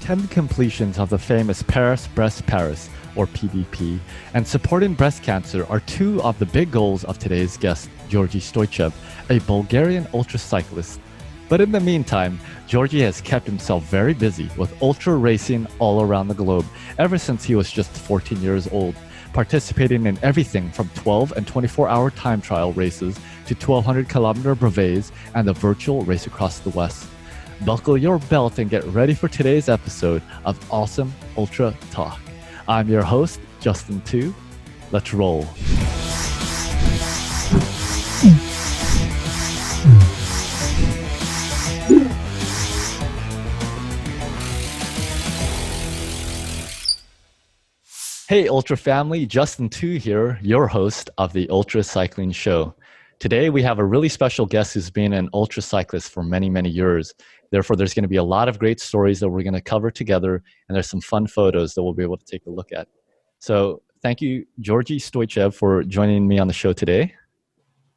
attend completions of the famous Paris-Brest-Paris, or PBP, and supporting breast cancer are two of the big goals of today's guest, Georgi Stoychev, a Bulgarian ultra cyclist. But in the meantime, Georgi has kept himself very busy with ultra racing all around the globe ever since he was just 14 years old, participating in everything from 12 and 24-hour time trial races to 1,200-kilometer brevets and the virtual race across the West. Buckle your belt and get ready for today's episode of Awesome Ultra Talk. I'm your host, Justin Tu. Let's roll. Hey, Ultra family, Justin Tu here, your host of the Ultra Cycling Show. Today, we have a really special guest who's been an ultra cyclist for many, many years. Therefore, there's going to be a lot of great stories that we're going to cover together, and there's some fun photos that we'll be able to take a look at. So thank you, Georgi Stoychev, for joining me on the show today.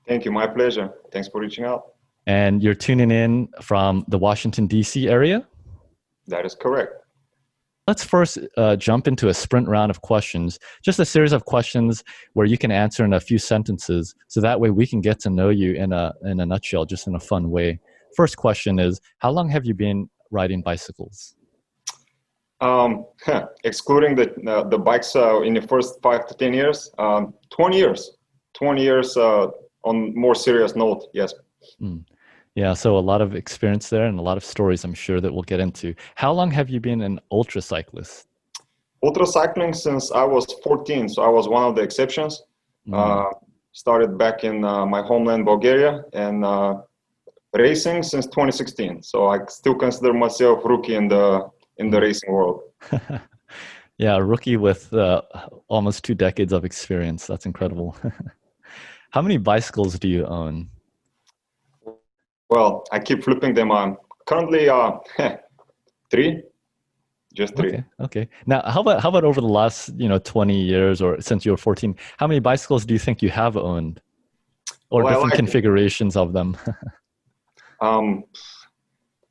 Thank you. My pleasure. Thanks for reaching out. And you're tuning in from the Washington, D.C. area? That is correct. Let's first jump into a sprint round of questions, just a series of questions where you can answer in a few sentences, so that way we can get to know you in a nutshell, just in a fun way. First question is, how long have you been riding bicycles? Excluding the bikes in the first 5 to 10 years, 20 years. 20 years on more serious note, yes. Yeah, so a lot of experience there and a lot of stories I'm sure that we'll get into. How long have you been an ultra cyclist? Ultra cycling since I was 14, so I was one of the exceptions. Started back in my homeland, Bulgaria, and racing since 2016. So I still consider myself rookie in the racing world. Yeah, a rookie with almost 2 decades of experience. That's incredible. How many bicycles do you own? Well, I keep flipping them on. Currently, 3. Just 3. Okay. Now, how about over the last 20 years or since you were 14? How many bicycles do you think you have owned, or different configurations of them?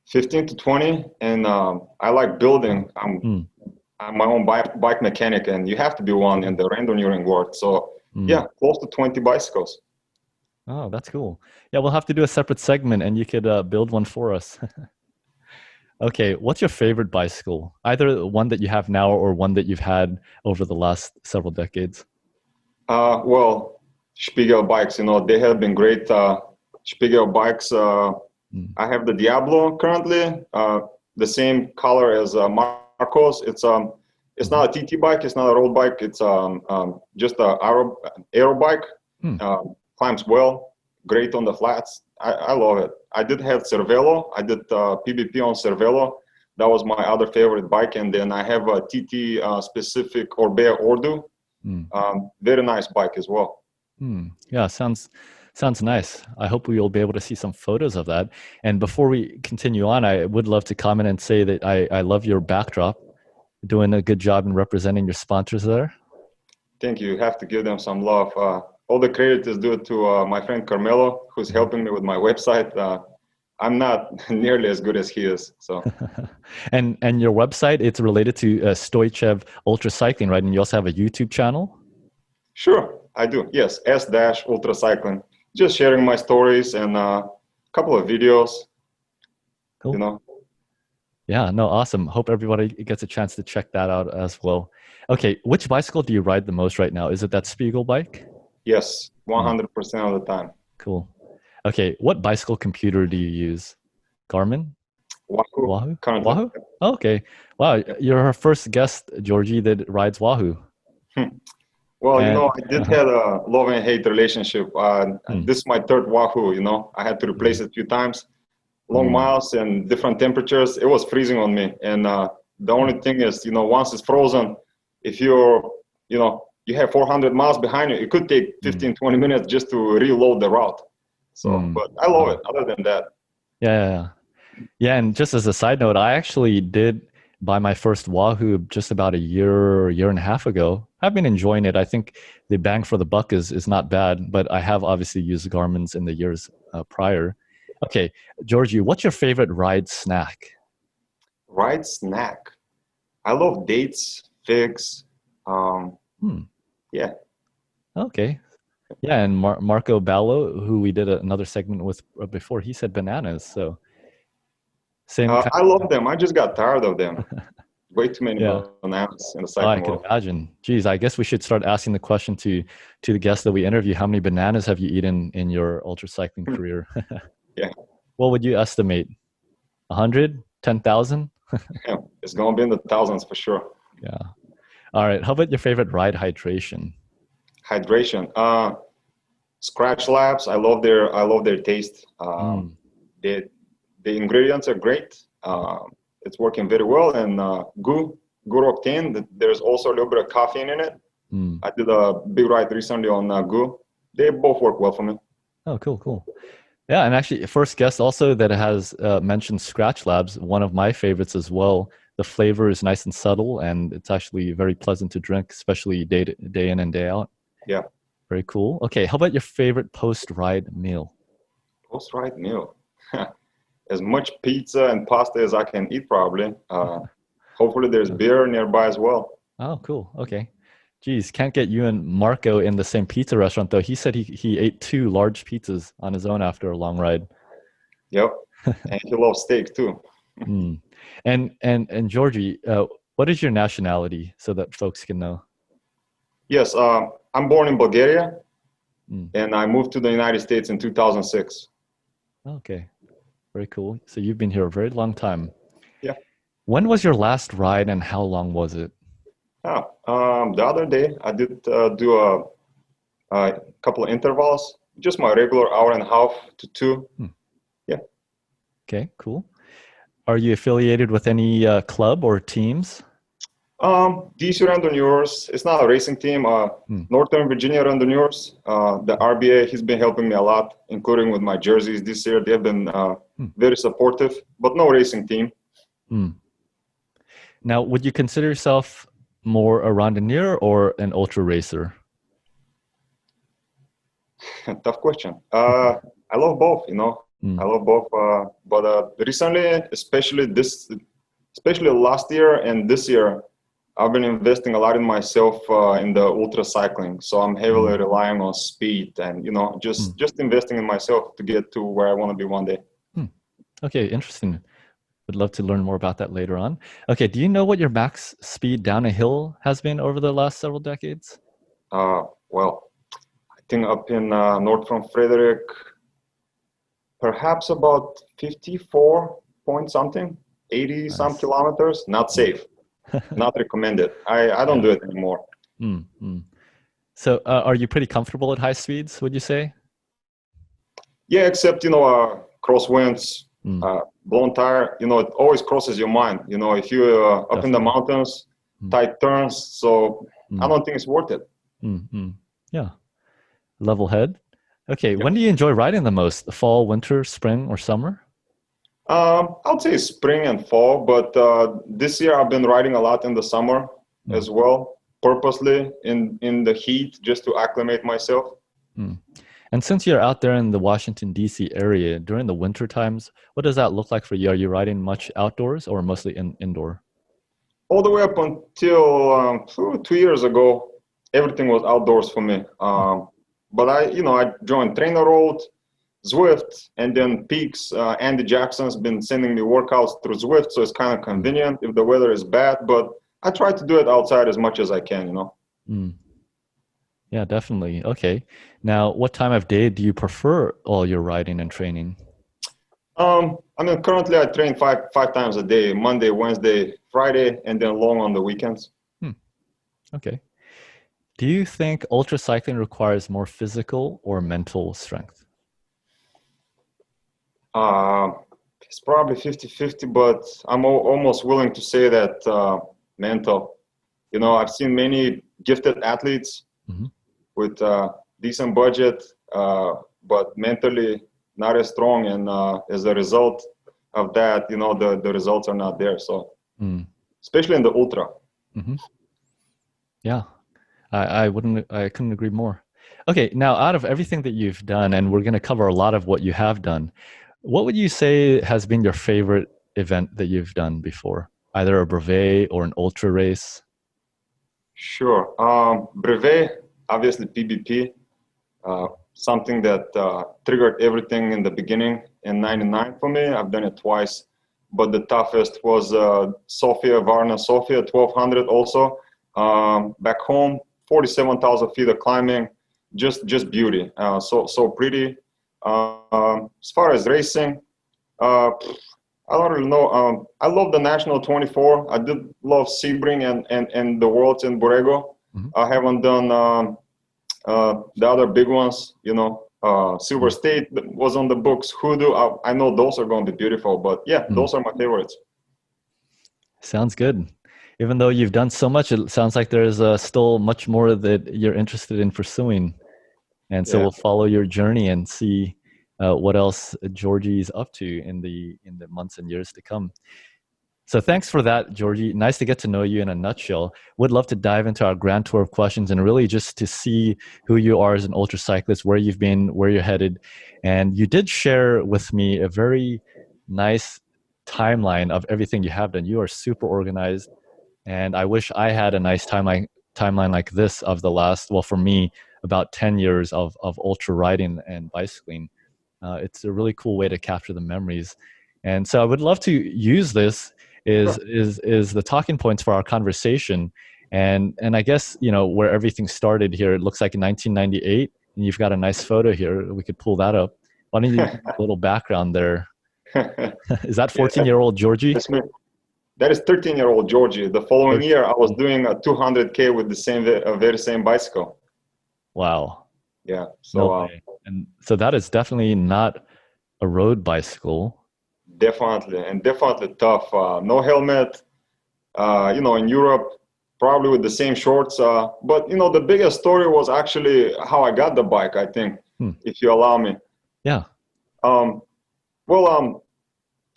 15 to 20, and I like building. I'm my own bike mechanic, and you have to be one in the randonneuring world. So yeah, close to 20 bicycles. Oh, that's cool. Yeah, we'll have to do a separate segment, and you could build one for us. Okay, what's your favorite bicycle? Either one that you have now or one that you've had over the last several decades. Well, Spiegel bikes, they have been great. Spiegel bikes. I have the Diablo currently, the same color as Marcos. It's not a TT bike. It's not a road bike. It's just a aero bike. Climbs well, great on the flats. I love it. I did have Cervelo. I did PBP on Cervelo. That was my other favorite bike. And then I have a TT specific Orbea Ordu. Very nice bike as well. Yeah, sounds nice. I hope we will be able to see some photos of that. And before we continue on, I would love to comment and say that I love your backdrop. Doing a good job in representing your sponsors there. Thank you. You have to give them some love. All the credit is due to my friend Carmelo, who's helping me with my website. I'm not nearly as good as he is. So, and your website, it's related to Stoychev Ultra Cycling, right? And you also have a YouTube channel? Sure, I do. Yes, S-Ultra Cycling. Just sharing my stories and a couple of videos. Cool. Yeah, no, awesome. Hope everybody gets a chance to check that out as well. Okay, which bicycle do you ride the most right now? Is it that Spiegel bike? Yes, 100% of the time. Cool. Okay, what bicycle computer do you use? Garmin? Wahoo? Wahoo? Oh, okay. Wow, you're our first guest, Georgi, that rides Wahoo. Well, I did have a love and hate relationship. This is my third Wahoo, I had to replace it a few times. Long miles and different temperatures. It was freezing on me. And the only thing is, once it's frozen, if you have 400 miles behind you, it could take 15, 20 minutes just to reload the route. So, but I love it other than that. Yeah, and just as a side note, I actually did buy my first Wahoo just about a year and a half ago. I've been enjoying it. I think the bang for the buck is not bad, but I have obviously used Garmin's in the years prior. Okay, Georgi, what's your favorite ride snack? Ride snack? I love dates, figs. Hmm. Yeah. Okay. Yeah, and Marco Ballo, who we did another segment with before, he said bananas. So same kind. I love them. I just got tired of them. Way too many Yeah. bananas in the Oh, I cycling can world. imagine. Geez, I guess we should start asking the question to the guests that we interview. How many bananas have you eaten in your ultra cycling career? Yeah. What would you estimate? 100? 10,000? Yeah. It's gonna be in the thousands for sure. Yeah. All right. How about your favorite ride hydration? Hydration. Scratch labs. I love their taste. Mm. The the ingredients are great. It's working very well. And Gu Octane. There's also a little bit of caffeine in it. Mm. I did a big ride recently on Gu. They both work well for me. Oh, cool, cool. Yeah, and actually, first guest also that has mentioned Scratch Labs, one of my favorites as well. The flavor is nice and subtle, and it's actually very pleasant to drink, especially day in and day out. Yeah. Very cool. Okay, how about your favorite post-ride meal? Post-ride meal. As much pizza and pasta as I can eat, probably. Hopefully, there's beer nearby as well. Oh, cool. Okay. Geez, can't get you and Marco in the same pizza restaurant though. He said he ate 2 large pizzas on his own after a long ride. Yep. And he loves steak too. Mm. And Georgie, what is your nationality so that folks can know? Yes, I'm born in Bulgaria, Mm. and I moved to the United States in 2006. Okay, very cool. So you've been here a very long time. Yeah. When was your last ride and how long was it? The other day I did do a couple of intervals, just my regular hour and a half to two. Hmm. Yeah. Okay, cool. Are you affiliated with any club or teams? DC Randonneurs, it's not a racing team. Hmm. Northern Virginia Randonneurs, the RBA, he's been helping me a lot, including with my jerseys this year. They've been very supportive, but no racing team. Hmm. Now, would you consider yourself more a randonneer or an ultra racer? Tough question. I love both, you know. Hmm. I love both. But recently, especially last year and this year, I've been investing a lot in myself in the ultra cycling. So I'm heavily relying on speed and, you know, just investing in myself to get to where I want to be one day. Okay, interesting. Would love to learn more about that later on. Okay, do you know what your max speed down a hill has been over the last several decades? Well, I think up in north from Frederick, perhaps about 54 point something, 80 some Nice. kilometers. Not safe, not recommended. I don't do it anymore. So are you pretty comfortable at high speeds, would you say? Yeah, except, you know, crosswinds, blown tire, you know, it always crosses your mind. You know, if you're up in the mountains, tight turns, so I don't think it's worth it. Yeah. Level head. Okay, when do you enjoy riding the most? The fall, winter, spring, or summer? I would say spring and fall, but this year I've been riding a lot in the summer as well, purposely in the heat, just to acclimate myself. And since you're out there in the Washington, D.C. area during the winter times, what does that look like for you? Are you riding much outdoors or mostly indoor? All the way up until 2 years ago, everything was outdoors for me. But I joined Trainer Road, Zwift, and then Peaks. Andy Jackson's been sending me workouts through Zwift, so it's kind of convenient if the weather is bad. But I try to do it outside as much as I can, you know. Yeah, definitely. Okay. Now, what time of day do you prefer all your riding and training? Currently I train five times a day: Monday, Wednesday, Friday, and then long on the weekends. Okay. Do you think ultra cycling requires more physical or mental strength? It's probably 50-50, but I'm almost willing to say that mental. You know, I've seen many gifted athletes with decent budget, but mentally not as strong. And as a result of that, you know, the results are not there. So, especially in the ultra. Yeah, I couldn't agree more. Okay, now out of everything that you've done, and we're going to cover a lot of what you have done, what would you say has been your favorite event that you've done before? either a brevet or an ultra race? Sure. Brevet, obviously PBP, something that triggered everything in the beginning in '99 for me. I've done it twice, but the toughest was Sofia, Varna, Sofia, 1200 also. Back home, 47,000 feet of climbing, just beauty. So pretty. As far as racing, I don't really know. I love the National 24. I did love Sebring and the Worlds in Borrego. Mhm. I haven't done the other big ones, Silver State was on the books. Hoodoo, I know those are going to be beautiful, but yeah, those are my favorites. Sounds good. Even though you've done so much, it sounds like there's still much more that you're interested in pursuing. And so Yeah. we'll follow your journey and see what else Georgie's up to in the months and years to come. So thanks for that, Georgie. Nice to get to know you in a nutshell. Would love to dive into our grand tour of questions and really just to see who you are as an ultra cyclist, where you've been, where you're headed. And you did share with me a very nice timeline of everything you have done. You are super organized. And I wish I had a nice timeline like this of the last, well, for me, about 10 years of ultra riding and bicycling. It's a really cool way to capture the memories. And so I would love to use this is the talking points for our conversation. And I guess, where everything started here, it looks like in 1998, and you've got a nice photo here. We could pull that up. Why don't you give a little background there? Is that 14-year-old Georgie? That's me. That is 13-year-old Georgie. The following year, I was doing a 200K with the very same bicycle. Wow. Yeah. So, and so that is definitely not a road bicycle. Definitely tough. No helmet. In Europe, probably with the same shorts. But the biggest story was actually how I got the bike, I think, if you allow me. Yeah.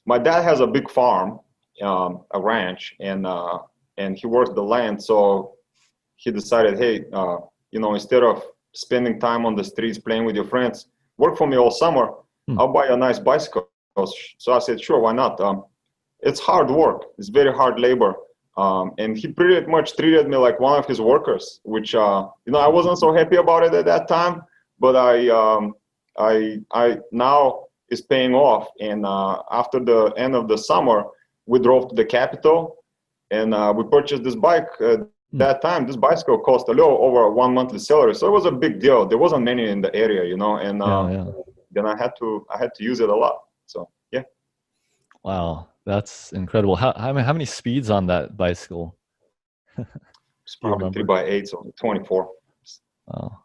My dad has a big farm, a ranch, and he works the land. So he decided, hey, instead of spending time on the streets playing with your friends, work for me all summer. I'll buy a nice bicycle. So I said, sure, why not? It's hard work. It's very hard labor. And he pretty much treated me like one of his workers, which, I wasn't so happy about it at that time, but I now is paying off. And after the end of the summer, we drove to the capital and we purchased this bike. That time, this bicycle cost a little over 1 monthly salary. So it was a big deal. There wasn't many in the area, and then I had to use it a lot. So, yeah. Wow. That's incredible. How many speeds on that bicycle? It's probably 3x8, so 24. Wow.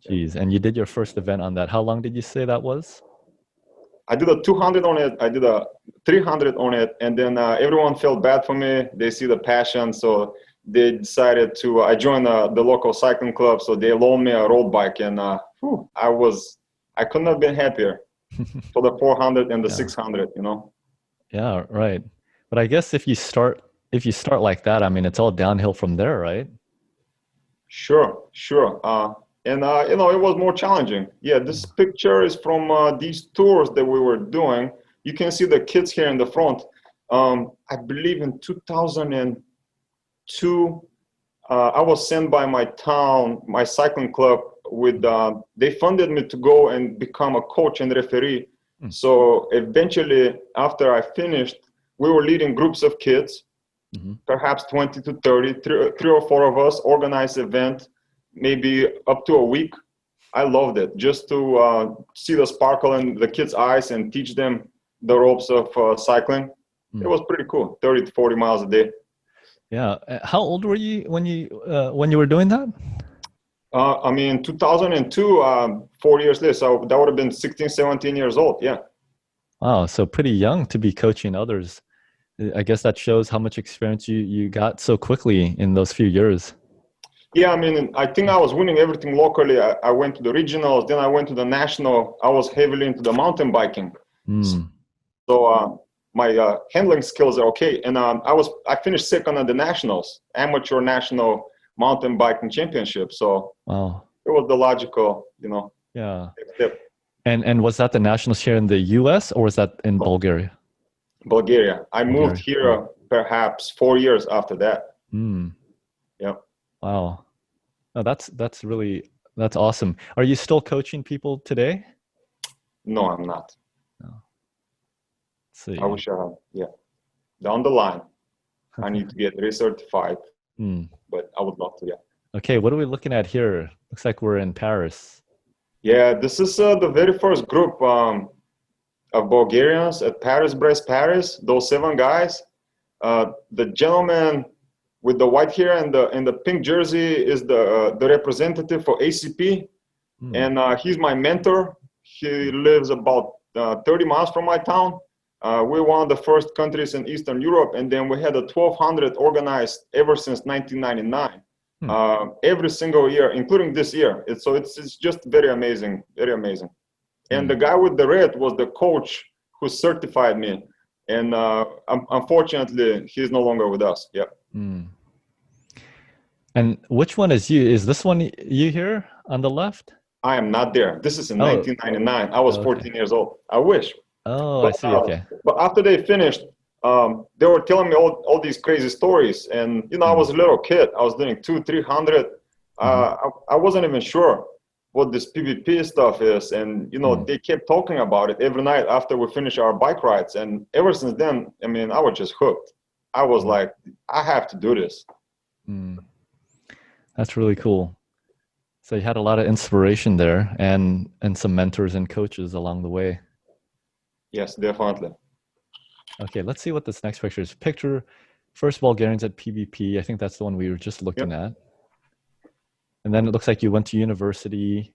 Jeez. And you did your first event on that. How long did you say that was? I did a 200 on it. I did a 300 on it. And then everyone felt bad for me. They see the passion. So they decided I joined the local cycling club. So they loaned me a road bike. And I couldn't have been happier for the 400 and the 600, Yeah, right. But I guess if you start like that, I mean, it's all downhill from there, right? Sure. And it was more challenging. Yeah, this picture is from these tours that we were doing. You can see the kids here in the front. I believe in 2002, I was sent by my town, my cycling club, they funded me to go and become a coach and referee. So eventually, after I finished, we were leading groups of kids, perhaps 20 to 30, three or four of us, organized event, maybe up to a week. I loved it, just to see the sparkle in the kids' eyes and teach them the ropes of cycling. It was pretty cool, 30 to 40 miles a day. Yeah. How old were you when you were doing that? 2002, 4 years later, so that would have been 16, 17 years old, yeah. Wow, so pretty young to be coaching others. I guess that shows how much experience you got so quickly in those few years. Yeah, I think I was winning everything locally. I went to the regionals, then I went to the national. I was heavily into the mountain biking. So my handling skills are okay. And I finished second at the nationals, amateur national mountain biking championship. So it was the logical, Yeah. step. And was that the nationals here in the US or was that in Bulgaria? Bulgaria. I moved Bulgaria. here perhaps 4 years after that. Mm. Yeah. Wow. No, that's awesome. Are you still coaching people today? No, I'm not. No. Let's I see. wish I had. Yeah. Down the line, I need to get recertified, but I would love to. Yeah. Okay, what are we looking at here? Looks like we're in Paris. Yeah, this is the very first group of Bulgarians at Paris-Brest-Paris. Those 7 guys. The gentleman with the white hair and the pink jersey is the representative for ACP, and he's my mentor. He lives about 30 miles from my town. We're one of the first countries in Eastern Europe, and then we had a 1200 organized ever since 1999. Every single year, including this year. It's just very amazing, very amazing. And the guy with the red was the coach who certified me. And unfortunately, he's no longer with us. Yeah. And which one is you? Is this one you here on the left? I am not there. This is in 1999. I was 14 years old. I wish. Oh, I see. Okay. But after they finished, they were telling me all these crazy stories. And, you know, I was a little kid. I was doing 200-300. I wasn't even sure what this PBP stuff is. And, you know, they kept talking about it every night after we finished our bike rides. And ever since then, I mean, I was just hooked. I was like, I have to do this. That's really cool. So you had a lot of inspiration there and some mentors and coaches along the way. Yes, definitely. Okay, let's see what this next picture is. Picture first Bulgarians at PBP. I think that's the one we were just looking at. And then it looks like you went to university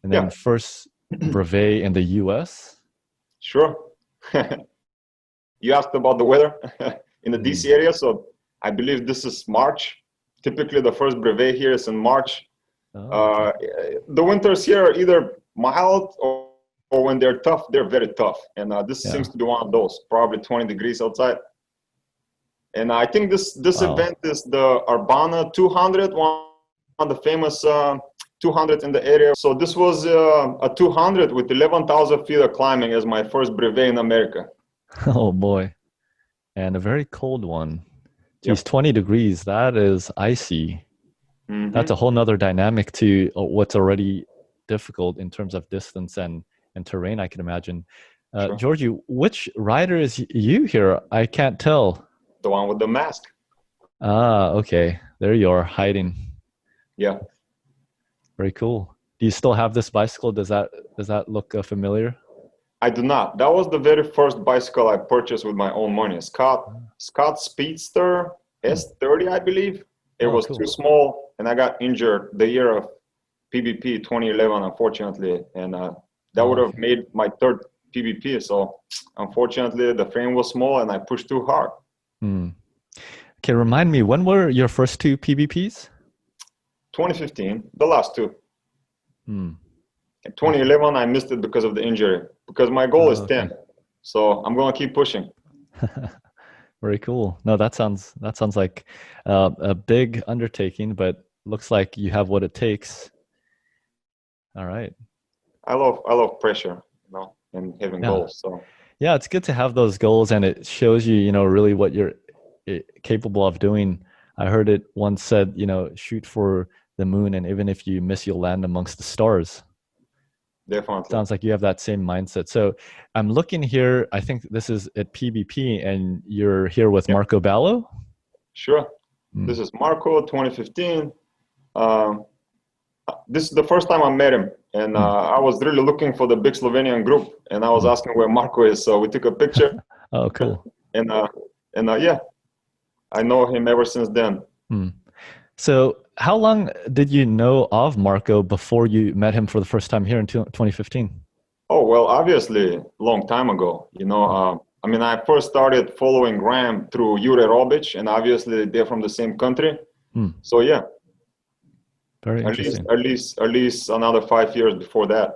and then first brevet in the US. Sure. You asked about the weather in the DC area. So I believe this is March. Typically the first brevet here is in March. The winters here are either mild or when they're tough, they're very tough. And this seems to be one of those, probably 20 degrees outside. And I think this event is the Urbana 200, one of the famous 200 in the area. So this was a 200 with 11,000 feet of climbing as my first brevet in America. Oh boy. And a very cold one. Geez, 20 degrees, that is icy. That's a whole nother dynamic to what's already difficult in terms of distance and terrain, I can imagine. Georgi, which rider is you here? I can't tell. The one with the mask. Ah, okay. There you are, hiding. Yeah. Very cool. Do you still have this bicycle? Does that look familiar? I do not. That was the very first bicycle I purchased with my own money. Scott Speedster S30, I believe. It was too small, and I got injured the year of PBP 2011, unfortunately, and that would have made my third PBP. So unfortunately, the frame was small, and I pushed too hard. Okay, remind me, when were your first 2 PBPs? 2015, the last 2. In 2011, I missed it because of the injury, because my goal is 10. So I'm going to keep pushing. Very cool. No, that sounds like a big undertaking, but looks like you have what it takes. All right. I love pressure, you know, and having goals. So yeah, it's good to have those goals, and it shows you, you know, really what you're capable of doing. I heard it once said, you know, shoot for the moon, and even if you miss, you'll land amongst the stars. Definitely. Sounds like you have that same mindset. So I'm looking here. I think this is at PBP, and you're here with Marco Ballo? Sure. This is Marco, 2015. This is the first time I met him, and I was really looking for the big Slovenian group, and I was asking where Marco is. So we took a picture. Oh, cool. And yeah, I know him ever since then. So how long did you know of Marco before you met him for the first time here in 2015? Oh, well, obviously, a long time ago. You know, I mean, I first started following Graham through Jure Robic, and obviously they're from the same country. So yeah. Very interesting. At least another 5 years before that.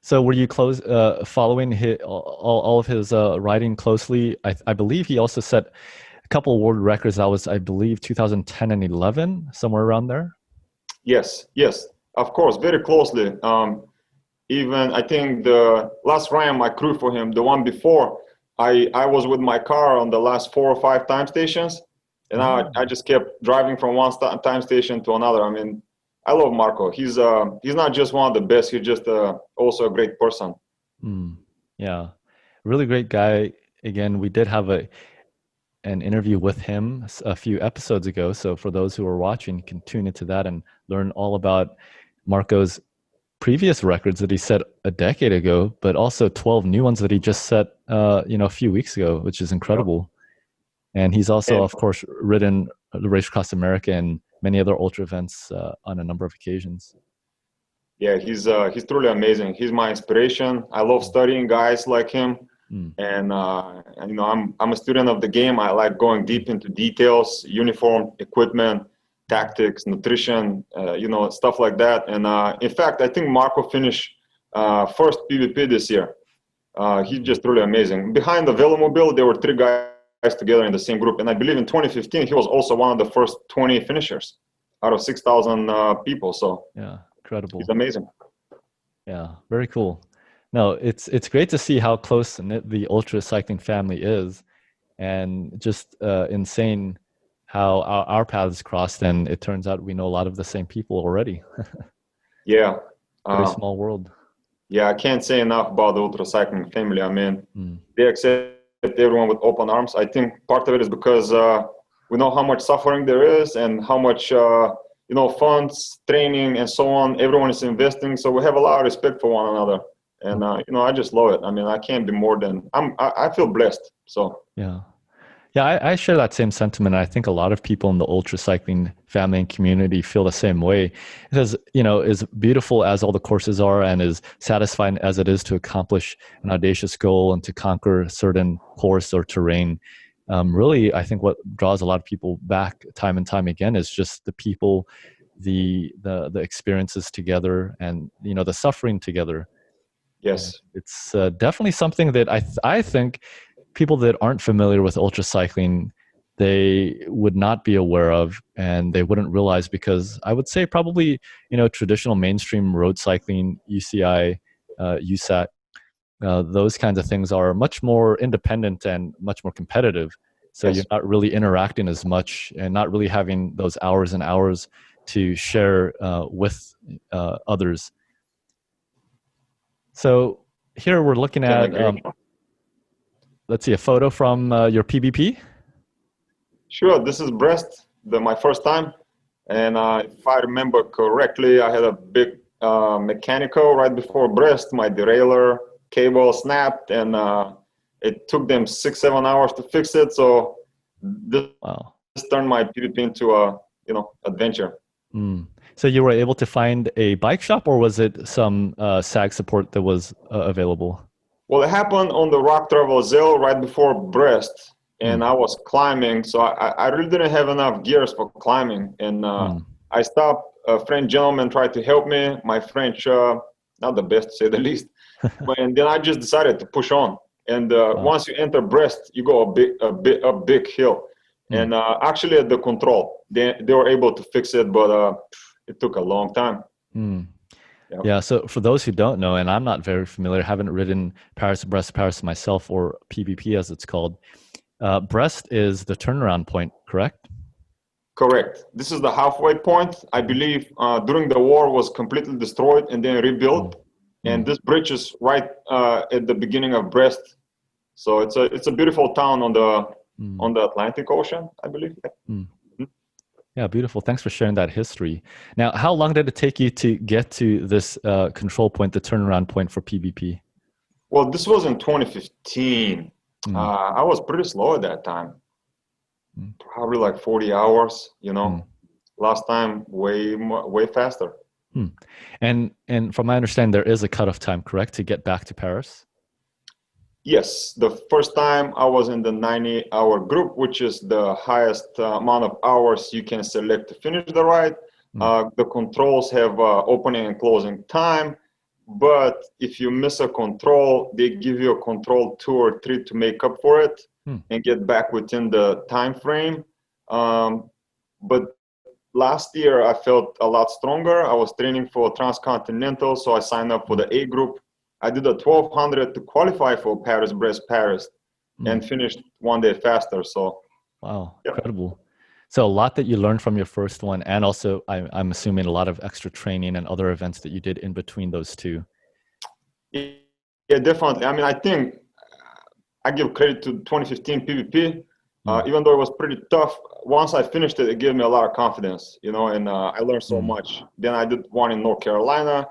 So were you following all of his riding closely? I believe he also set a couple world records. That was, I believe, 2010 and 11, somewhere around there. Yes, of course, very closely. Even I think the last Ram I crewed for him, the one before, I was with my car on the last 4 or 5 time stations, and I just kept driving from one time station to another. I mean, I love Marco. He's not just one of the best. He's just also a great person. Yeah, really great guy. Again, we did have an interview with him a few episodes ago. So for those who are watching, you can tune into that and learn all about Marco's previous records that he set a decade ago, but also 12 new ones that he just set, a few weeks ago, which is incredible. And he's also, of course, ridden the Race Across America and many other ultra events on a number of occasions. Yeah, he's truly amazing. He's my inspiration. I love studying guys like him, and I'm a student of the game. I like going deep into details, uniform, equipment, tactics, nutrition, stuff like that. And in fact, I think Marco finished first PBP this year. He's just really amazing. Behind the Velomobile, there were 3 guys together in the same group, and I believe in 2015 he was also one of the first 20 finishers out of 6,000 people. So yeah, incredible. He's amazing. Yeah, very cool. No, it's great to see how close knit the ultra cycling family is, and just insane how our paths crossed, and it turns out we know a lot of the same people already. Yeah. Very small world. Yeah, I can't say enough about the ultra cycling family. I mean, they accept everyone with open arms. I think part of it is because we know how much suffering there is and how much funds, training, and so on. Everyone is investing, so we have a lot of respect for one another. And I just love it. I mean, I can't be more than I feel blessed. So yeah, I share that same sentiment. I think a lot of people in the ultra cycling family and community feel the same way. Because, as beautiful as all the courses are and as satisfying as it is to accomplish an audacious goal and to conquer a certain course or terrain, really, I think what draws a lot of people back time and time again is just the people, the experiences together, and, the suffering together. Yes. It's definitely something that I think people that aren't familiar with ultra cycling, they would not be aware of, and they wouldn't realize, because I would say probably, traditional mainstream road cycling, UCI, USAT, those kinds of things are much more independent and much more competitive. So you're not really interacting as much and not really having those hours and hours to share with others. So here we're looking at let's see, a photo from your PBP. Sure, this is Brest, my first time. And if I remember correctly, I had a big mechanical right before Brest. My derailleur cable snapped, and it took them 6-7 hours to fix it. So this turned my PBP into a adventure. So you were able to find a bike shop, or was it some SAG support that was available? Well, it happened on the Rock Travel Zell right before Brest, and I was climbing, so I really didn't have enough gears for climbing. And I stopped. A French gentleman tried to help me. My French, not the best to say the least. And then I just decided to push on. And once you enter Brest, you go a big hill. And actually at the control, they were able to fix it, but it took a long time. Yeah, so for those who don't know, and I'm not very familiar, haven't ridden Paris-Brest-Paris myself, or PBP as it's called, Brest is the turnaround point, correct? Correct. This is the halfway point. I believe during the war was completely destroyed and then rebuilt. And this bridge is right at the beginning of Brest. So it's a beautiful town on the Atlantic Ocean, I believe. Yeah, beautiful. Thanks for sharing that history. Now, how long did it take you to get to this control point, the turnaround point for PBP? Well, this was in 2015. I was pretty slow at that time. Probably like 40 hours, Last time, way faster. And from my understanding, there is a cutoff time, correct, to get back to Paris? Yes, the first time I was in the 90-hour group, which is the highest amount of hours you can select to finish the ride. The controls have opening and closing time, but if you miss a control, they give you a control 2 or 3 to make up for it and get back within the time frame. But last year, I felt a lot stronger. I was training for Transcontinental, so I signed up for the A group. I did a 1200 to qualify for Paris-Brest-Paris. and finished one day faster. So, wow, yeah. incredible. So a lot that you learned from your first one, and also I'm assuming a lot of extra training and other events that you did in between those two. Yeah, definitely. I mean, I think I give credit to 2015 PBP, even though it was pretty tough. Once I finished it, it gave me a lot of confidence, you know, and I learned so much. Then I did one in North Carolina.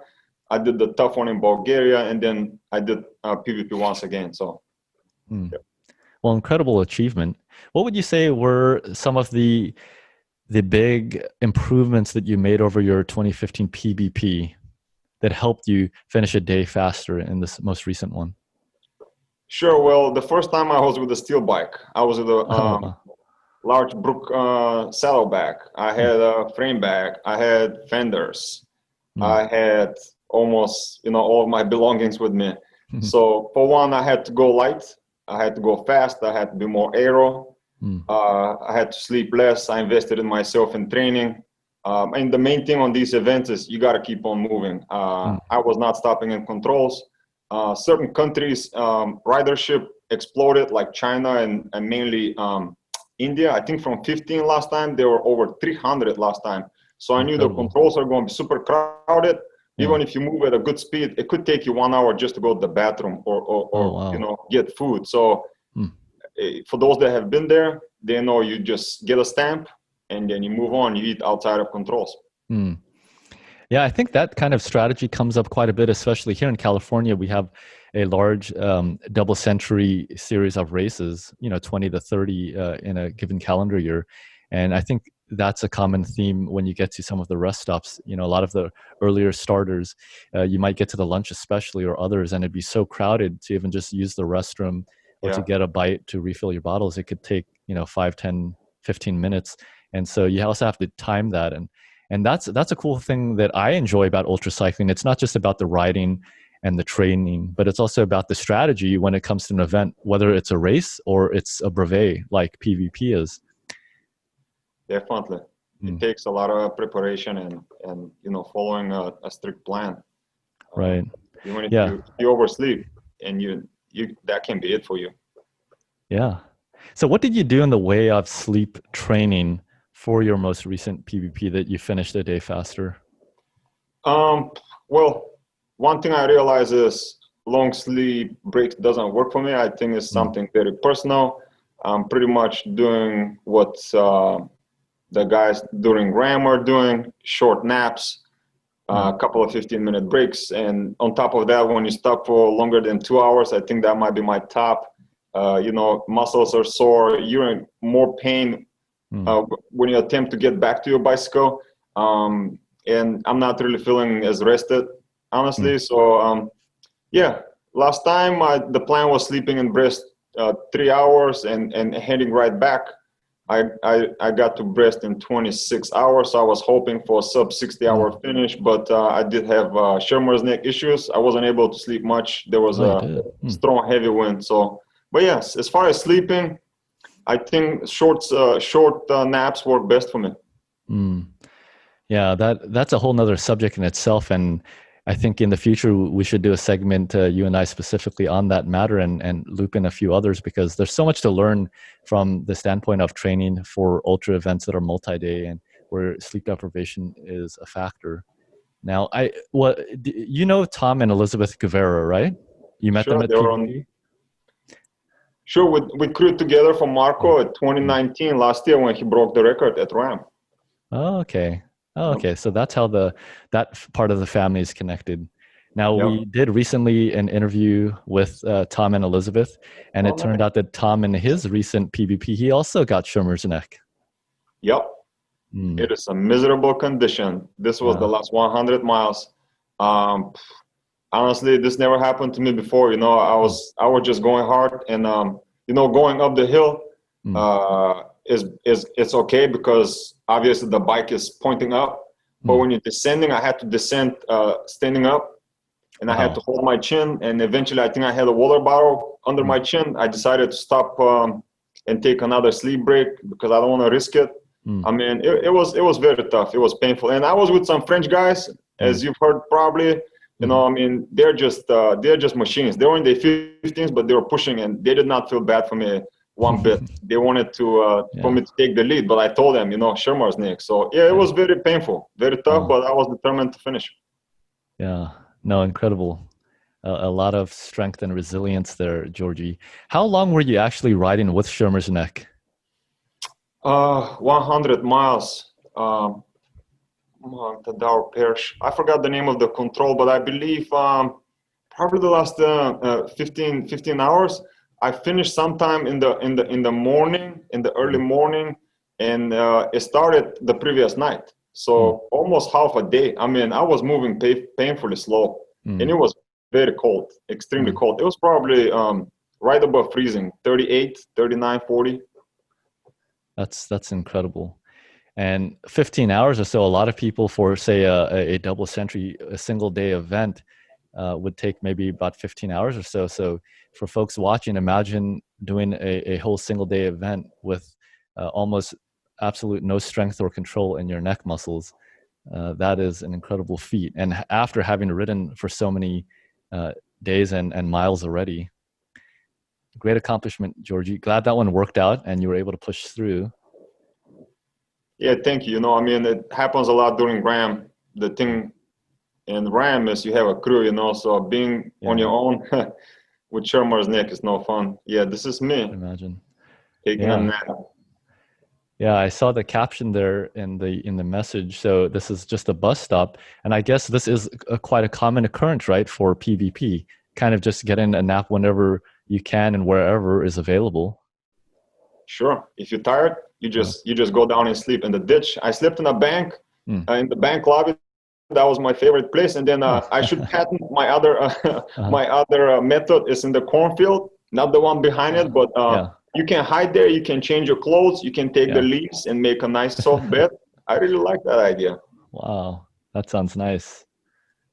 I did the tough one in Bulgaria, and then I did PBP once again. So, yeah. Well, incredible achievement. What would you say were some of the big improvements that you made over your 2015 PBP that helped you finish a day faster in this most recent one? Sure. Well, the first time I was with a steel bike, I was with a Oh, wow. large Brook saddleback. I had a frame bag. I had fenders. I had almost, you know, all of my belongings with me. So for one, I had to go light. I had to go fast. I had to be more aero. I had to sleep less. I invested in myself in training. And the main thing on these events is you got to keep on moving. I was not stopping in controls. Certain countries, ridership exploded, like China and mainly India. I think from 15 last time, there were over 300 last time. So I knew the controls are going to be super crowded. Even if you move at a good speed, it could take you 1 hour just to go to the bathroom or you know, get food. So for those that have been there, they know you just get a stamp and then you move on. You eat outside of controls. Yeah, I think that kind of strategy comes up quite a bit, especially here in California. We have a large double century series of races, you know, 20 to 30 in a given calendar year. And I think that's a common theme when you get to some of the rest stops. You know, a lot of the earlier starters, you might get to the lunch especially or others, and it'd be so crowded to even just use the restroom or to get a bite to refill your bottles. It could take, you know, 5, 10, 15 minutes. And so you also have to time that. And that's a cool thing that I enjoy about ultra cycling. It's not just about the riding and the training, but it's also about the strategy when it comes to an event, whether it's a race or it's a brevet like PVP is. Definitely. It takes a lot of preparation and you know, following a strict plan. Right. Even if you oversleep and you that can be it for you. Yeah. So what did you do in the way of sleep training for your most recent PBP that you finished a day faster? Well, one thing I realize is long sleep breaks doesn't work for me. I think it's something very personal. I'm pretty much doing what the guys during RAM are doing, short naps, a couple of 15-minute breaks. And on top of that, when you stop for longer than 2 hours, I think that might be my top. You know, muscles are sore, you're in more pain when you attempt to get back to your bicycle. And I'm not really feeling as rested, honestly. So, yeah, last time the plan was sleeping in Brest 3 hours and heading right back. I got to Brest in 26 hours. So I was hoping for a sub 60-hour finish, but I did have Schirmer's neck issues. I wasn't able to sleep much. There was a strong, heavy wind. So, but yes, as far as sleeping, I think short naps work best for me. Yeah, that's a whole nother subject in itself. And I think in the future, we should do a segment, you and I specifically on that matter and loop in a few others, because there's so much to learn from the standpoint of training for ultra events that are multi-day and where sleep deprivation is a factor. Now, you know Tom and Elizabeth Guevara, right? You met them at PBP? Sure, we crewed together for Marco at 2019, last year when he broke the record at RAM. Oh, okay. Oh, okay. So that's how that part of the family is connected. Now, we did recently an interview with Tom and Elizabeth, and it turned out that Tom in his recent PBP, he also got Schirmer's neck. Yep. It is a miserable condition. This was the last 100 miles. Honestly, this never happened to me before. You know, I was just going hard, and you know, going up the hill it's okay because obviously the bike is pointing up. But when you're descending, I had to descend standing up, and I had to hold my chin. And eventually, I think I had a water bottle under my chin. I decided to stop and take another sleep break because I don't want to risk it. I mean, it was very tough. It was painful, and I was with some French guys, as you've heard probably. You know, I mean, they're just machines. They were in their 15s, but they were pushing, and they did not feel bad for me one bit. They wanted to for me to take the lead, but I told them, you know, Shermar's next. So yeah, it was very painful, very tough, but I was determined to finish. Yeah, no, incredible. A lot of strength and resilience there, Georgi. How long were you actually riding with Shermar's neck? 100 miles. I forgot the name of the control, but I believe probably the last 15 hours. I finished sometime in the morning, in the early morning, and it started the previous night. So almost half a day. I mean, I was moving painfully slow, and it was very cold, extremely cold. It was probably right above freezing, 38, 39, 40. That's incredible. And 15 hours or so, a lot of people for, say, a double century, a single day event would take maybe about 15 hours or so. So for folks watching, imagine doing a whole single day event with almost absolute no strength or control in your neck muscles. That is an incredible feat. And after having ridden for so many days and miles already, great accomplishment, Georgi. Glad that one worked out and you were able to push through. Yeah, thank you. You know, I mean, it happens a lot during RAM. The thing in RAM is you have a crew, you know, so being on your own with Shermar's neck is no fun. Yeah, this is me. Imagine. Taking a nap. Yeah, I saw the caption there in the message. So this is just a bus stop. And I guess this is quite a common occurrence, right, for PBP. Kind of just getting a nap whenever you can and wherever is available. Sure. If you're tired, you just go down and sleep in the ditch. I slept in a bank, in the bank lobby. That was my favorite place. And then I should patent my other method is in the cornfield, not the one behind it, but you can hide there. You can change your clothes. You can take the leaves and make a nice soft bed. I really like that idea. Wow, that sounds nice.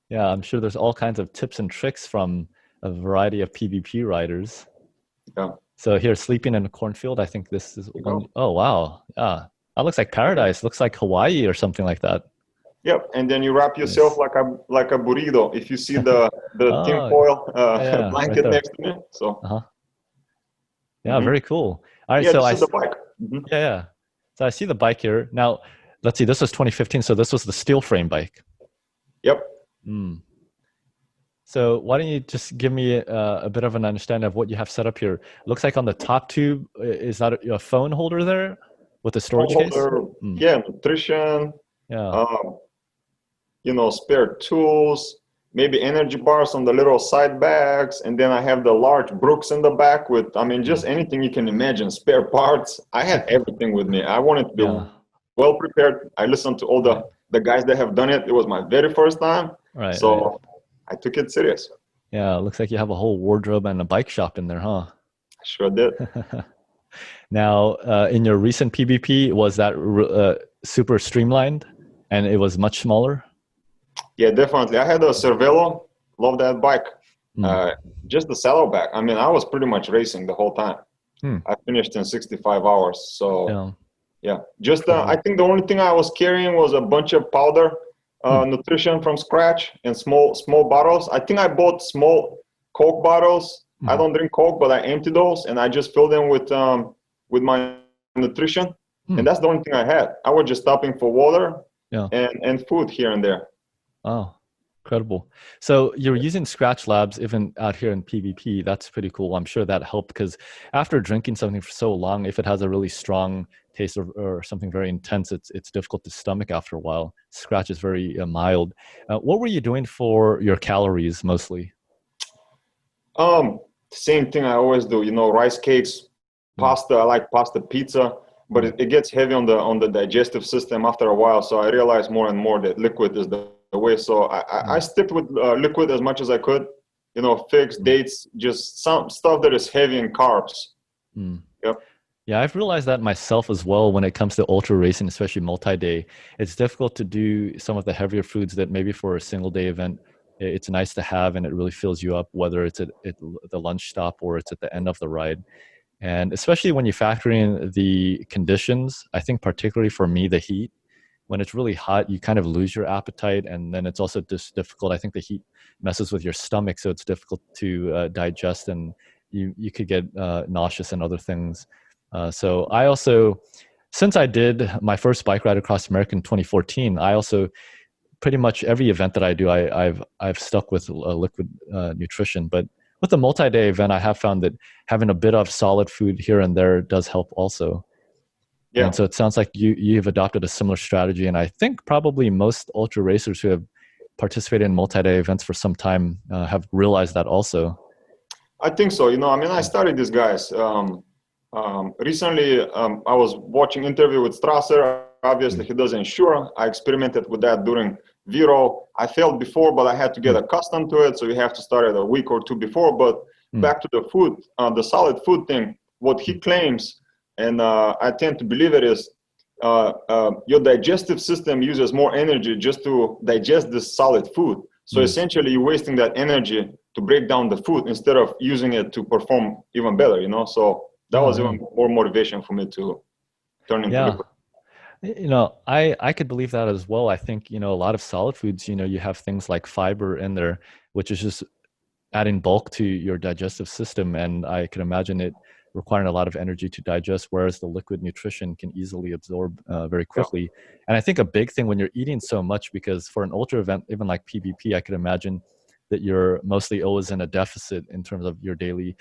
Yeah, I'm sure there's all kinds of tips and tricks from a variety of PBP riders. Yeah. So here, sleeping in a cornfield, I think this is one. Oh, wow. Yeah. That looks like paradise. Looks like Hawaii or something like that. Yep. And then you wrap yourself like a burrito. If you see the tinfoil blanket next to me. So. Yeah, very cool. All right. Yeah, So this is the bike. Yeah. So I see the bike here. Now, let's see. This was 2015. So this was the steel frame bike. Yep. So why don't you just give me a bit of an understanding of what you have set up here? Looks like on the top tube, is that a phone holder there with a storage case? Yeah, nutrition. Yeah. You know, spare tools, maybe energy bars on the little side bags, and then I have the large Brooks in the back with, I mean, just anything you can imagine, spare parts. I had everything with me. I wanted to be well prepared. I listened to all the guys that have done it. It was my very first time. So I took it serious. Yeah, it looks like you have a whole wardrobe and a bike shop in there, huh? I sure did. Now, in your recent PBP, was that super streamlined and it was much smaller? Yeah, definitely. I had a Cervelo. Love that bike. Just the saddleback. I mean, I was pretty much racing the whole time. I finished in 65 hours. So, just I think the only thing I was carrying was a bunch of powder. Nutrition from scratch in small bottles. I think I bought small Coke bottles. I don't drink Coke, but I empty those and I just fill them with my nutrition. And that's the only thing I had. I was just stopping for water and food here and there. Oh, incredible. So you're using Scratch Labs even out here in PBP. That's pretty cool. I'm sure that helped because after drinking something for so long, if it has a really strong taste or something very intense, it's difficult to stomach after a while. Scratch is very mild. What were you doing for your calories mostly? Same thing I always do. You know, rice cakes, pasta. I like pasta, pizza, but it gets heavy on the digestive system after a while. So I realized more and more that liquid is the way. So I stick with liquid as much as I could. You know, figs, dates, just some stuff that is heavy in carbs. Yep. Yeah, I've realized that myself as well when it comes to ultra racing, especially multi-day. It's difficult to do some of the heavier foods that maybe for a single day event, it's nice to have and it really fills you up, whether it's at the lunch stop or it's at the end of the ride. And especially when you factor in the conditions, I think particularly for me, the heat, when it's really hot, you kind of lose your appetite, and then it's also just difficult. I think the heat messes with your stomach, so it's difficult to digest, and you could get nauseous and other things. So I also, since I did my first bike ride across America in 2014, I also pretty much every event that I do, I've stuck with liquid nutrition. But with the multi-day event, I have found that having a bit of solid food here and there does help also. Yeah. And so it sounds like you've adopted a similar strategy. And I think probably most ultra racers who have participated in multi-day events for some time have realized that also. I think so. I mean, I studied these guys. Recently, I was watching interview with Strasser. Obviously, he does insure. I experimented with that during Viro. I failed before, but I had to get accustomed to it. So you have to start it a week or two before. But back to the food, the solid food thing, what he claims, and I tend to believe it, is your digestive system uses more energy just to digest this solid food. So essentially, you're wasting that energy to break down the food instead of using it to perform even better, So that was even more motivation for me to turn into liquid. I could believe that as well. I think, a lot of solid foods, you have things like fiber in there, which is just adding bulk to your digestive system. And I can imagine it requiring a lot of energy to digest, whereas the liquid nutrition can easily absorb very quickly. Yeah. And I think a big thing when you're eating so much, because for an ultra event, even like PBP, I could imagine that you're mostly always in a deficit in terms of your daily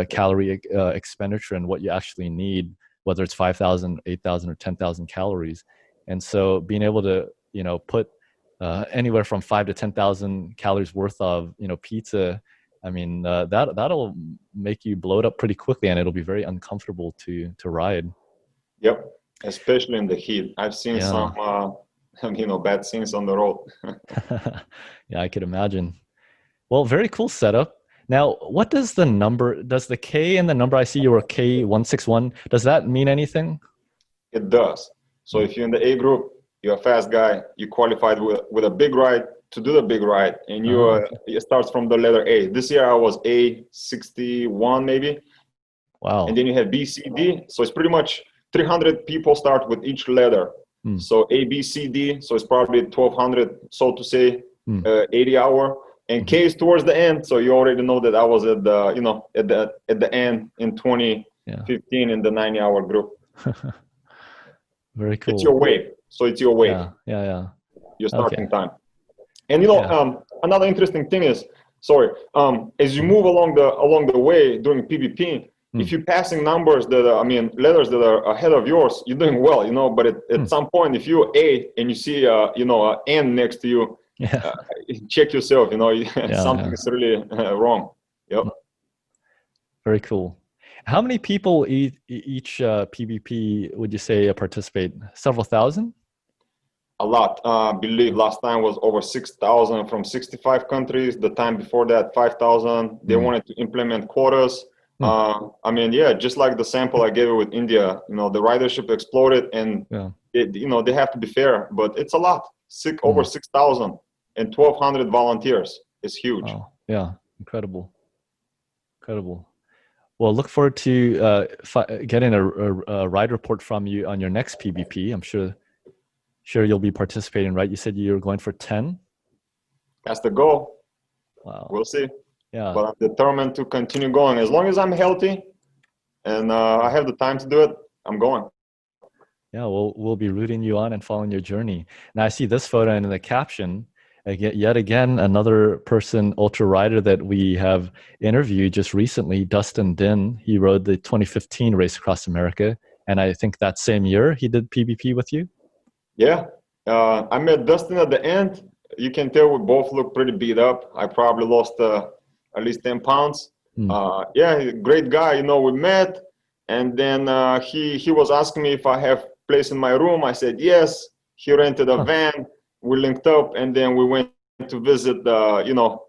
calorie expenditure and what you actually need, whether it's 5,000, 8,000, or 10,000 calories. And so being able to, put anywhere from 5 to 10,000 calories worth of, pizza, I mean, that'll make you bloat up pretty quickly, and it'll be very uncomfortable to ride. Yep, especially in the heat. I've seen some, bad things on the road. Yeah, I could imagine. Well, very cool setup. Now, what does the K in the number, I see you were K161, does that mean anything? It does. So if you're in the A group, you're a fast guy, you qualified with a big ride to do the big ride, and it starts from the letter A. This year I was A61 maybe. Wow. And then you have B, C, D. So it's pretty much 300 people start with each letter. So A, B, C, D. So it's probably 1,200, so to say, 80 hour. And K is towards the end, so you already know that I was at the at the end in 2015 in the 90-hour group. Very cool. It's your wave, so it's your wave. Yeah. Your starting time. And another interesting thing is, as you move along the way during PBP, if you're passing numbers letters that are ahead of yours, you're doing well, But at some point, if you're A and you see a N next to you. Check yourself, something is really wrong. Yep. Very cool. How many people each PBP would you say participate? Several thousand? A lot. I believe last time was over 6,000 from 65 countries. The time before that, 5,000. They wanted to implement quotas. Just like the sample I gave you with India, the ridership exploded, and they have to be fair, but it's a lot. Over 6,000 and 1,200 volunteers is huge. Wow. Yeah, incredible. Well, look forward to getting a ride report from you on your next PBP. I'm sure you'll be participating, right? You said you were going for 10? That's the goal. Wow. We'll see. Yeah. But I'm determined to continue going. As long as I'm healthy and I have the time to do it, I'm going. Yeah, we'll be rooting you on and following your journey. Now I see this photo, and in the caption, yet again, another person, ultra rider that we have interviewed just recently, Dustin Din. He rode the 2015 Race Across America, and I think that same year he did PBP with you. Yeah, I met Dustin at the end. You can tell we both look pretty beat up. I probably lost at least 10 pounds. Great guy. We met, and then he was asking me if I have place in my room. I said yes. He rented a van. We linked up, and then we went to visit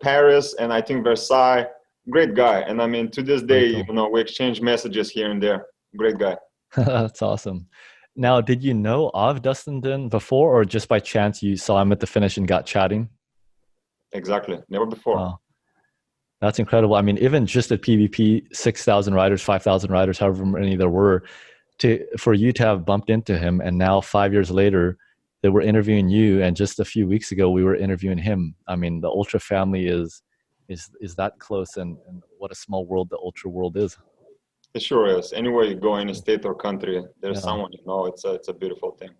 Paris and I think Versailles. Great guy. And I mean, to this day, cool. We exchange messages here and there. Great guy. That's awesome. Now, did you know of Dustin Din before, or just by chance you saw him at the finish and got chatting? Exactly. Never before. Wow. That's incredible. I mean, even just at PBP, 6,000 riders, 5,000 riders, however many there were, for you to have bumped into him, and now 5 years later, they were interviewing you, and just a few weeks ago we were interviewing him. I mean, the ultra family is that close, and what a small world the ultra world is. It sure is. Anywhere you go, any state or country, there's Yeah. someone you know. It's a beautiful thing.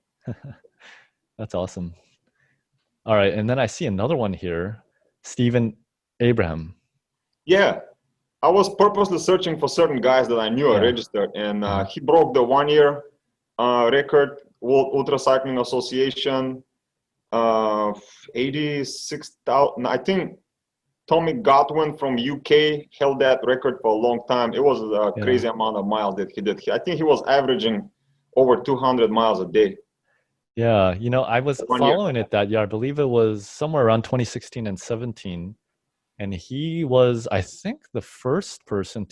That's awesome. All right, and then I see another one here, Stephen Abraham. Yeah, I was purposely searching for certain guys that I knew are Yeah. registered, and he broke the 1 year record, World Ultra Cycling Association, 86,000. I think Tommy Godwin from UK held that record for a long time. It was a crazy amount of miles that he did. I think he was averaging over 200 miles a day. Yeah, you know, I was 1 year. following it that year. I believe it was somewhere around 2016 and 17. And he was, I think, the first person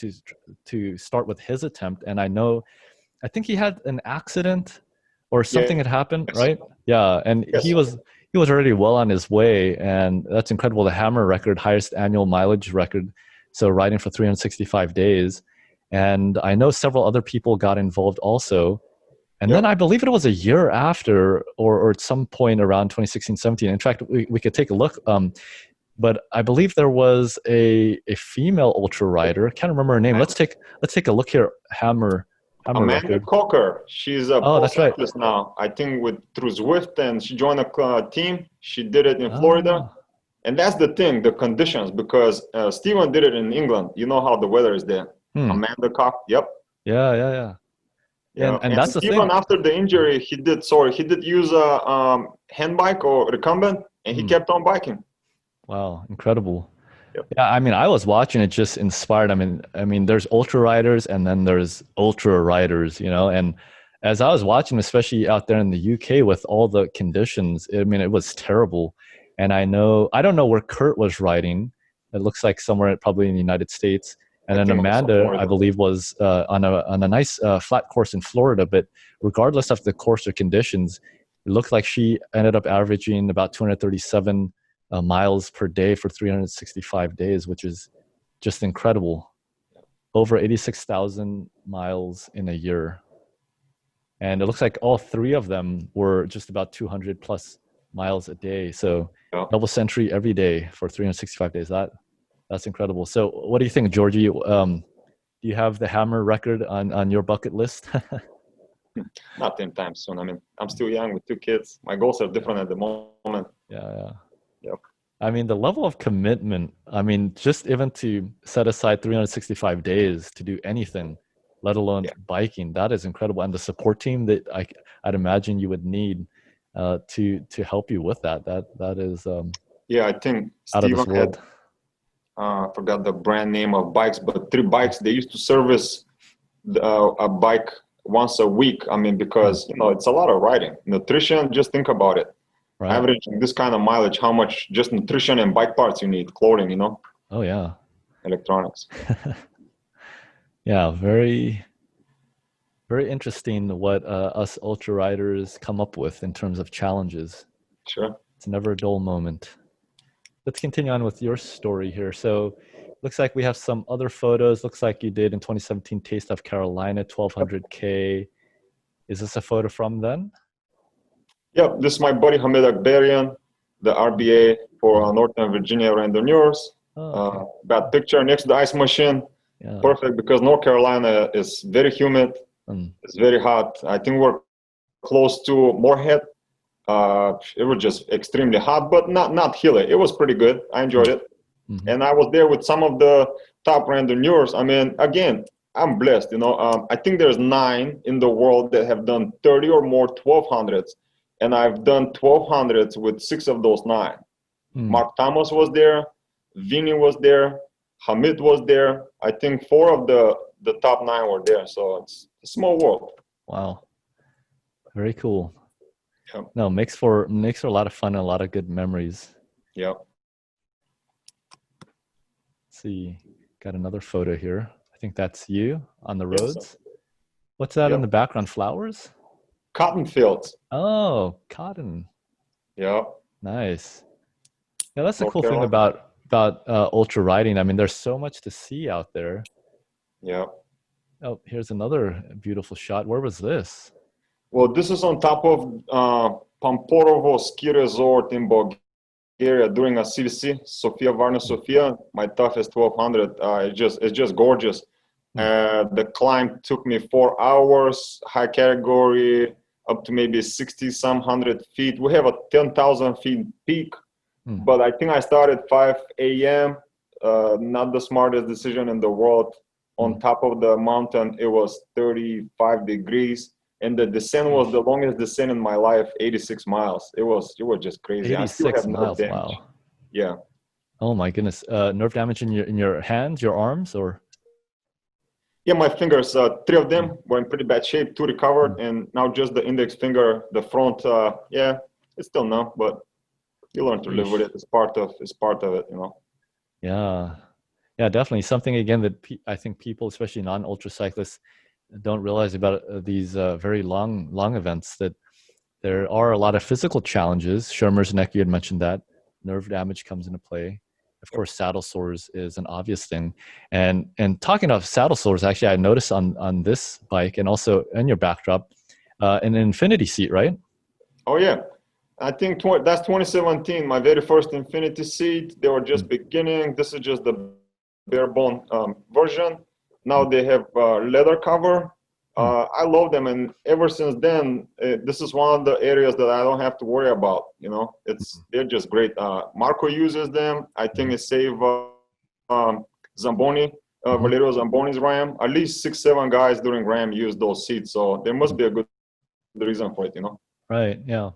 to start with his attempt. And I think he had an accident or something had happened, right? Yeah, and he was already well on his way, and that's incredible. The Hammer record, highest annual mileage record, so riding for 365 days. And I know several other people got involved also. And then I believe it was a year after, or at some point around 2016, 17. In fact, we could take a look. But I believe there was a female ultra rider. I can't remember her name. Let's take a look here. Hammer Amanda record. Cocker. She's a pro That's right. cyclist now. I think through Zwift, and she joined a team. She did it in Florida, and that's the thing, the conditions. Because Steven did it in England. You know how the weather is there. Amanda Cocker. Yep. Yeah. And that's the thing. Steven, after the injury, he did use a hand bike or recumbent, and he kept on biking. Wow, incredible. Yep. Yeah, I mean, I was watching it, just inspired. I mean, there's ultra riders and then there's ultra riders, you know. And as I was watching, especially out there in the UK with all the conditions, I mean, it was terrible. And I don't know where Kurt was riding. It looks like somewhere probably in the United States. And then Amanda, I believe, was on a nice flat course in Florida. But regardless of the course or conditions, it looked like she ended up averaging about 237 miles per day for 365 days, which is just incredible. Over 86,000 miles in a year. And it looks like all three of them were just about 200 plus miles a day. So double century every day for 365 days. That's incredible. So what do you think, Georgie? Do you have the Hammer record on your bucket list? Not anytime soon. I mean, I'm still young with 2 kids. My goals are different at the moment. Yeah. Yep. I mean, the level of commitment, I mean, just even to set aside 365 days to do anything, let alone biking, that is incredible. And the support team that I'd imagine you would need to help you with that is I think out of this Steven world. I forgot the brand name of bikes, but 3 bikes. They used to service a bike once a week. I mean, because it's a lot of riding. Nutrition, just think about it. Right. Averaging this kind of mileage, how much just nutrition and bike parts you need, clothing, Oh yeah. Electronics. Yeah, very, very interesting what us ultra riders come up with in terms of challenges. Sure. It's never a dull moment. Let's continue on with your story here. So looks like we have some other photos. Looks like you did in 2017 Taste of Carolina, 1200K. Is this a photo from then? Yep, this is my buddy Hamid Akbarian, the RBA for Northern Virginia Randonneurs. Okay. That picture next to the ice machine. Yeah. Perfect, because North Carolina is very humid. It's very hot. I think we're close to Moorhead. It was just extremely hot, but not hilly. It was pretty good. I enjoyed it. Mm-hmm. And I was there with some of the top randonneurs. I mean, again, I'm blessed. I think there's 9 in the world that have done 30 or more 1200s. And I've done 1200s with 6 of those 9. Mark Thomas was there. Vinny was there. Hamid was there. I think 4 of the top 9 were there. So it's a small world. Wow. Very cool. Yep. No, makes for a lot of fun and a lot of good memories. Yep. Let's see. Got another photo here. I think that's you on the roads. Yes. What's that in the background? Flowers? Cotton fields. Oh, cotton. Yeah. Nice. Yeah, that's the cool thing about ultra riding. I mean, there's so much to see out there. Yeah. Oh, here's another beautiful shot. Where was this? Well, this is on top of Pamporovo ski resort in Bulgaria during a CVC, Sofia Varna Sofia, my toughest 1200. It's just gorgeous. The climb took me 4 hours, high category, up to maybe 60 some hundred feet. We have a 10,000 feet peak, but I think I started 5 a.m. Not the smartest decision in the world. On top of the mountain, it was 35 degrees, and the descent was the longest descent in my life, 86 miles. It was just crazy. 86 miles, wow. Yeah. Oh my goodness. Nerve damage in your hands, your arms, or? Yeah, my fingers, 3 of them were in pretty bad shape, 2 recovered, and now just the index finger, the front, yeah, it's still numb, but you learn to live with it. It's part of it, you know. Yeah, definitely. Something, again, that I think people, especially non-ultra cyclists, don't realize about these very long events, that there are a lot of physical challenges. Schirmer's neck, you had mentioned that. Nerve damage comes into play. Of course, saddle sores is an obvious thing. And talking of saddle sores, actually, I noticed on this bike and also in your backdrop, an infinity seat, right? Oh, yeah. I think that's 2017, my very first infinity seat. They were just beginning. This is just the bare bone version. Now they have leather cover. I love them, and ever since then, this is one of the areas that I don't have to worry about. You know, they're just great. Marco uses them. I think it saved Zamboni, Valerio Zamboni's Ram. At least 6-7 guys during Ram use those seats, so there must be a good reason for it. You know. Right. Yeah.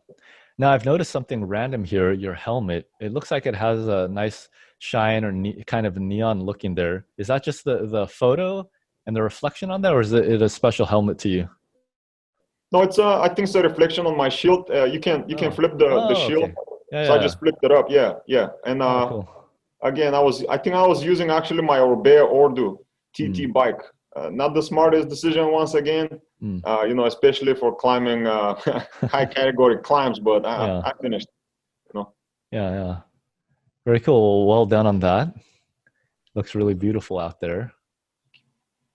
Now I've noticed something random here. Your helmet. It looks like it has a nice shine or kind of neon look in there. Is that just the photo and the reflection on that, or is it a special helmet to you? No, it's I think it's a reflection on my shield. You can flip the shield. Okay. Yeah, so I just flipped it up. Yeah. And cool. again, I think I was using actually my Orbea Ordu TT bike. Not the smartest decision once again. You know, especially for climbing high category climbs, but I finished. You know. Yeah. Very cool. Well done on that. Looks really beautiful out there.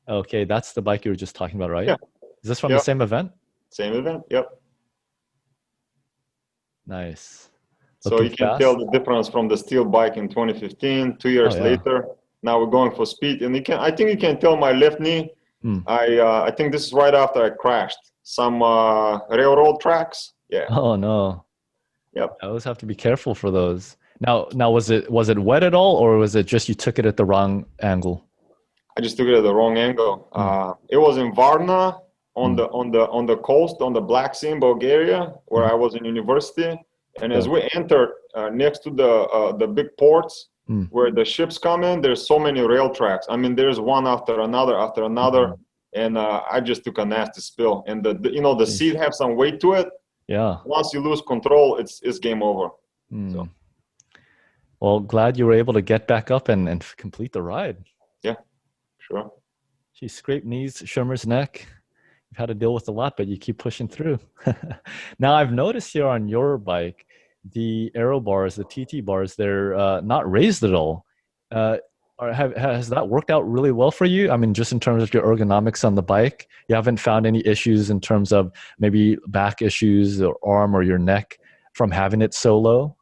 Okay, that's the bike you were just talking about, right? Yeah. Is this from the same event? Same event, yep. Nice. So you can tell the difference from the steel bike in 2015, 2 years later. Now we're going for speed, and I think you can tell my left knee. I think this is right after I crashed some railroad tracks. Yeah. Oh no. Yep. I always have to be careful for those. Now was it wet at all, or was it just you took it at the wrong angle? I just took it at the wrong angle. It was in Varna on the coast, on the Black Sea in Bulgaria, where I was in university. And as we entered next to the big ports where the ships come in, there's so many rail tracks. I mean, there's one after another, and I just took a nasty spill. And the seat have some weight to it. Yeah. Once you lose control, it's game over. So. Well, glad you were able to get back up and complete the ride. Yeah, sure. She scraped knees, Schirmer's neck. You've had to deal with a lot, but you keep pushing through. Now, I've noticed here on your bike, the aero bars, the TT bars, they're not raised at all. Has that worked out really well for you? I mean, just in terms of your ergonomics on the bike, you haven't found any issues in terms of maybe back issues or arm or your neck from having it so low?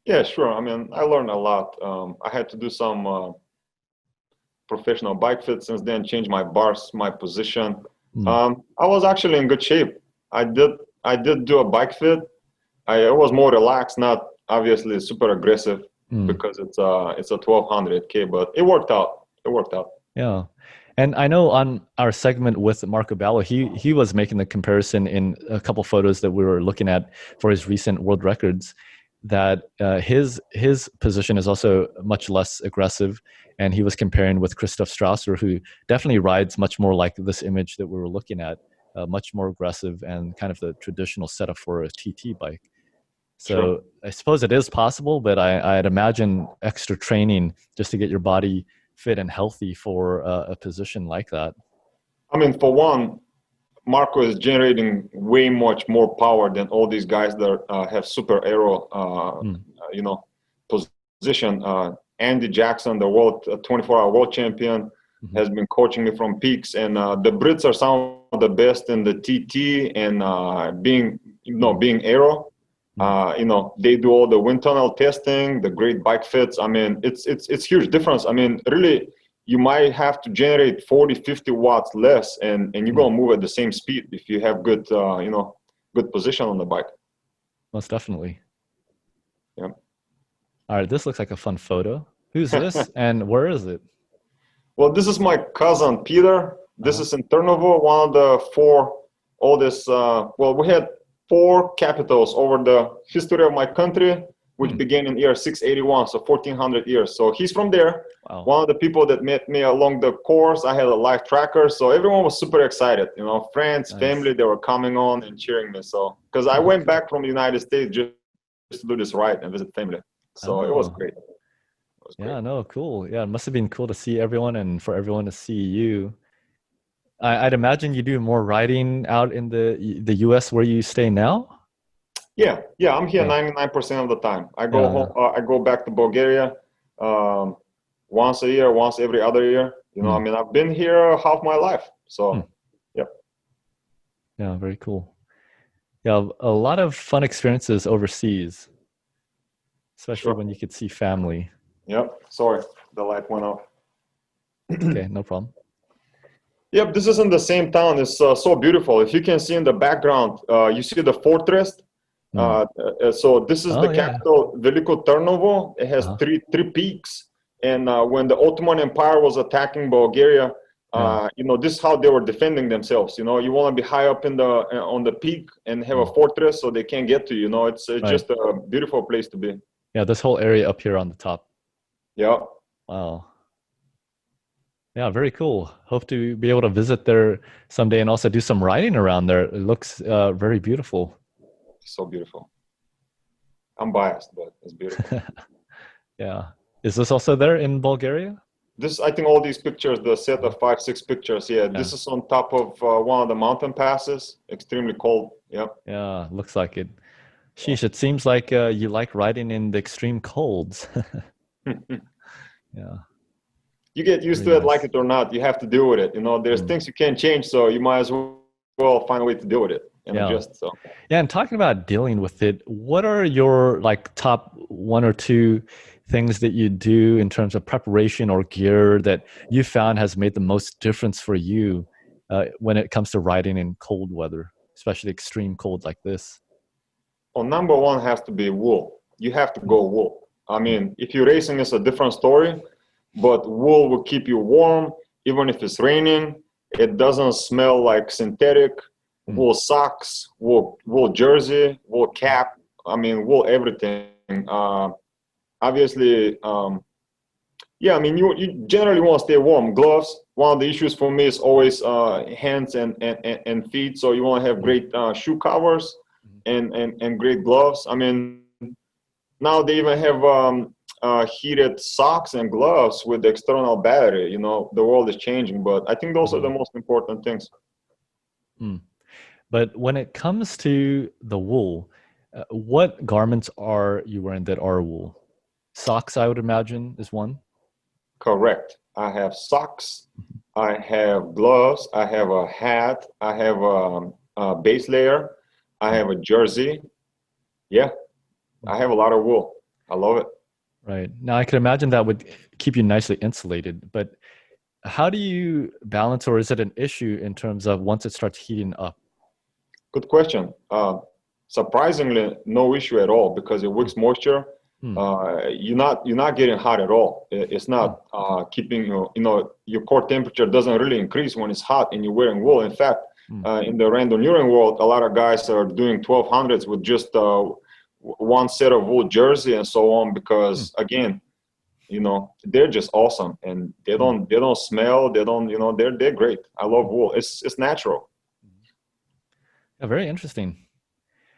Yeah, sure. I mean, I learned a lot. I had to do some professional bike fit since then, change my bars, my position. I was actually in good shape. I did do a bike fit. I was more relaxed, not obviously super aggressive because it's a 1200K, but it worked out. Yeah. And I know on our segment with Marco Ballo, he was making the comparison in a couple photos that we were looking at for his recent world records, that his position is also much less aggressive, and he was comparing with Christoph Strasser, who definitely rides much more like this image that we were looking at, much more aggressive and kind of the traditional setup for a TT bike. So sure. I suppose it is possible, but I'd imagine extra training just to get your body fit and healthy for a position like that. I mean, for one, Marco is generating way much more power than all these guys that have super aero, position. Andy Jackson, the world 24-hour world champion, has been coaching me from peaks, and the Brits are some of the best in the TT and being aero. You know, they do all the wind tunnel testing, the great bike fits. I mean, it's huge difference. I mean, really, you might have to generate 40, 50 watts less, and you're gonna move at the same speed if you have good, you know, good position on the bike. Most definitely. Yeah. All right, this looks like a fun photo. Who's this and where is it? Well, this is my cousin Peter. This is in Turnovo, one of the four oldest. Well, we had four capitals over the history of my country, which began in year 681, so 1400 years. So he's from there. Wow. One of the people that met me along the course. I had a live tracker, so everyone was super excited. You know, friends, family, they were coming on and cheering me. So because I went back from the United States just to do this ride and visit family. So it was great. Yeah, no, cool. Yeah, it must have been cool to see everyone and for everyone to see you. I'd imagine you do more riding out in the US where you stay now? Yeah, I'm here 99% of the time. I go home. I go back to Bulgaria once a year, once every other year. You know, I mean, I've been here half my life. So, yeah, very cool. Yeah, a lot of fun experiences overseas, especially when you could see family. Yep. Sorry, the light went off. Okay, no problem. Yep, this is in the same town. It's so beautiful. If you can see in the background, you see the fortress. So this is the capital, Veliko Tarnovo. It has three peaks. And when the Ottoman Empire was attacking Bulgaria, you know, this is how they were defending themselves. You know, you want to be high up in the on the peak and have a fortress so they can't get to you. You know, it's just a beautiful place to be. Yeah, this whole area up here on the top. Yeah. Wow. Yeah, very cool. Hope to be able to visit there someday and also do some riding around there. It looks very beautiful. So beautiful. I'm biased, but it's beautiful. Yeah. Is this also there in Bulgaria? This, I think all these pictures, the set of 5-6 pictures, this is on top of one of the mountain passes, extremely cold. Yep. Yeah, looks like it. Sheesh, it seems like you like riding in the extreme colds. Yeah. You get used to it, like it or not. You have to deal with it. You know, there's things you can't change, so you might as well find a way to deal with it and adjust. So. Yeah, and talking about dealing with it, what are your like top 1 or 2 things that you do in terms of preparation or gear that you found has made the most difference for you when it comes to riding in cold weather, especially extreme cold like this? Well, number one has to be wool. You have to go wool. I mean, if you're racing, it's a different story, but wool will keep you warm even if it's raining. It doesn't smell like synthetic. Wool socks, wool jersey, wool cap. I mean, wool everything. Obviously, yeah. I mean, you generally want to stay warm. Gloves. One of the issues for me is always hands and feet. So you want to have great shoe covers and great gloves. I mean, now they even have heated socks and gloves with external battery. You know, the world is changing, but I think those are the most important things. But when it comes to the wool, what garments are you wearing that are wool? Socks, I would imagine, is one. Correct. I have socks. I have gloves. I have a hat. I have a base layer. I have a jersey. Yeah, I have a lot of wool. I love it. Right. Now, I can imagine that would keep you nicely insulated, but how do you balance, or is it an issue in terms of once it starts heating up? Good question. Surprisingly, no issue at all because it wicks moisture. You're not getting hot at all. It's not keeping you know, your core temperature doesn't really increase when it's hot and you're wearing wool. In fact, in the randonneuring world, a lot of guys are doing 1200s with just one set of wool jersey and so on because again, you know, they're just awesome and they don't smell. They don't, you know, they're great. I love wool. It's natural. Yeah, very interesting.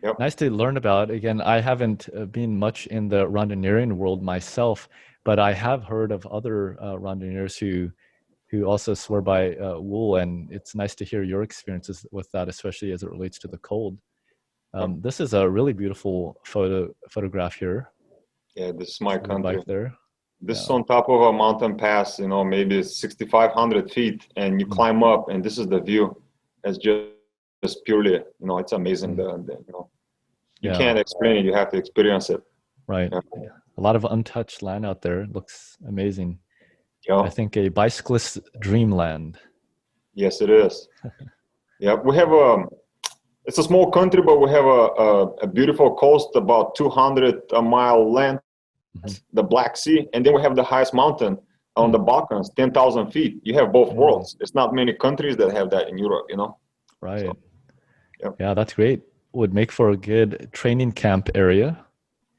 Yep. Nice to learn about. Again, I haven't been much in the randonneuring world myself, but I have heard of other randonneurs who also swear by wool, and it's nice to hear your experiences with that, especially as it relates to the cold. This is a really beautiful photograph here. Yeah, this is my country. Bike there. This is on top of a mountain pass, you know, maybe 6,500 feet, and you climb up, and this is the view. It's just purely, you know, it's amazing. You know. You Yeah. can't explain it. You have to experience it. Right. Yeah. A lot of untouched land out there. It looks amazing. Yeah. I think a bicyclist dreamland. Yes, it is. Yeah, we have it's a small country, but we have a beautiful coast, about 200-mile length, Mhm. the Black Sea, and then we have the highest mountain on the Balkans, 10,000 feet. You have both worlds. It's not many countries that have that in Europe, you know? Right. So, yeah. Yeah, that's great. Would make for a good training camp area.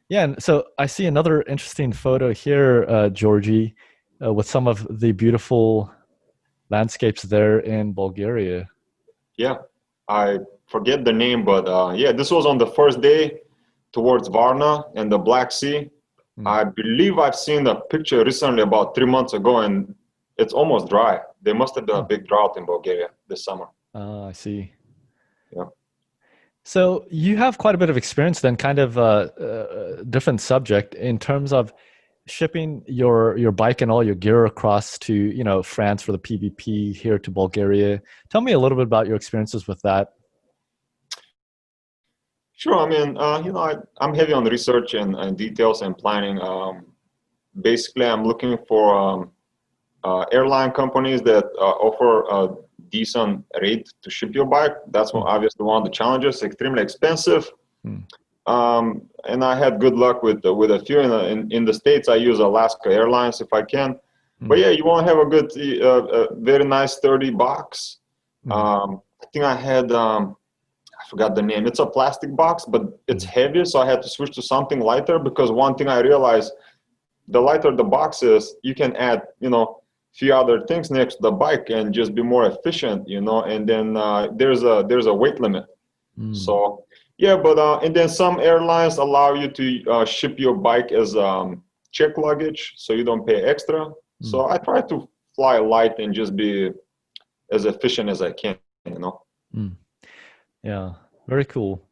Yeah, and so I see another interesting photo here, Georgie, with some of the beautiful landscapes there in Bulgaria. Yeah, I forget the name, but yeah, this was on the first day towards Varna and the Black Sea. I believe I've seen a picture recently about 3 months ago, and it's almost dry. There must have been a big drought in Bulgaria this summer. I see. Yeah. So you have quite a bit of experience then, kind of different subject in terms of shipping your bike and all your gear across to, you know, France for the PBP, here to Bulgaria. Tell me a little bit about your experiences with that. Sure. I mean, you know, I'm heavy on research and details and planning. Basically, I'm looking for airline companies that offer a decent rate to ship your bike. That's obviously one of the challenges. Extremely expensive. And I had good luck with a few. In the States, I use Alaska Airlines if I can. But yeah, you want to have a good, very nice sturdy box. I think I had, I forgot the name. It's a plastic box, but it's heavy, so I had to switch to something lighter, because one thing I realized, the lighter the box is, you can add, you know, few other things next to the bike and just be more efficient, you know. And then there's a weight limit. So yeah, but and then some airlines allow you to ship your bike as check luggage, so you don't pay extra. So I try to fly light and just be as efficient as I can, you know. Yeah, very cool.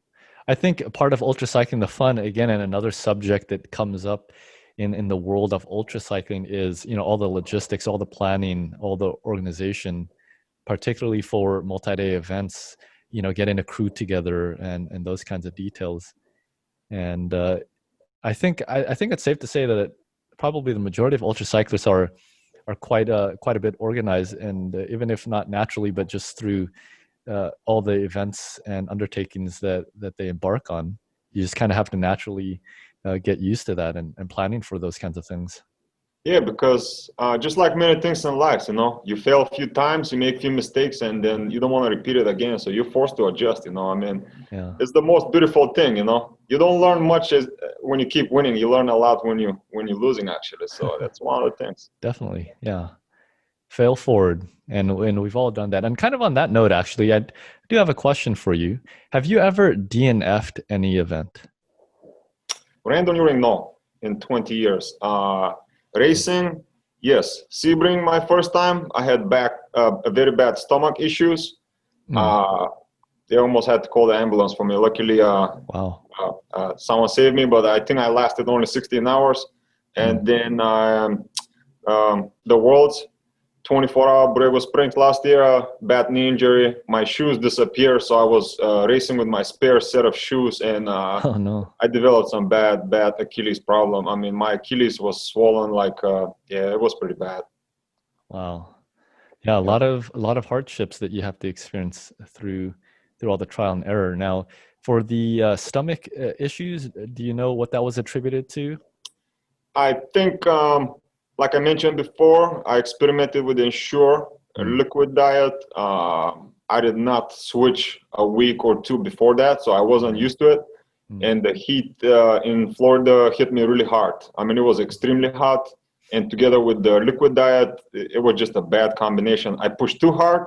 I think a part of ultra cycling, the fun again, and another subject that comes up in the world of ultra cycling is, you know, all the logistics, all the planning, all the organization, particularly for multi-day events, you know, getting a crew together and those kinds of details. And I think it's safe to say that probably the majority of ultra cyclists are quite a bit organized, and even if not naturally, but just through all the events and undertakings that they embark on, you just kind of have to naturally get used to that and planning for those kinds of things. Yeah, because just like many things in life, you know, you fail a few times, you make a few mistakes, and then you don't want to repeat it again. So you're forced to adjust, you know. I mean, Yeah, it's the most beautiful thing, you know. You don't learn much when you keep winning. You learn a lot when you're losing, actually. So that's one of the things. definitely. Yeah, fail forward, and we've all done that. And kind of on that note, actually, I do have a question for you. Have you ever DNF'd any event? Random urine, no, in 20 years. Racing, yes. Sebring, my first time, I had a very bad stomach issues. They almost had to call the ambulance for me. Luckily, Wow. someone saved me, but I think I lasted only 16 hours. And then the Worlds, 24-hour Brego Sprint last year, bad knee injury. My shoes disappeared, so I was racing with my spare set of shoes, and Oh no. I developed some bad Achilles problem. I mean, my Achilles was swollen, like yeah, it was pretty bad. Wow. Yeah, a lot of hardships that you have to experience through all the trial and error. Now, for the stomach issues, do you know what that was attributed to? I think, like I mentioned before, I experimented with Ensure a liquid diet. I did not switch a week or two before that, so I wasn't used to it. And the heat in Florida hit me really hard. I mean, it was extremely hot, and together with the liquid diet, it was just a bad combination. I pushed too hard.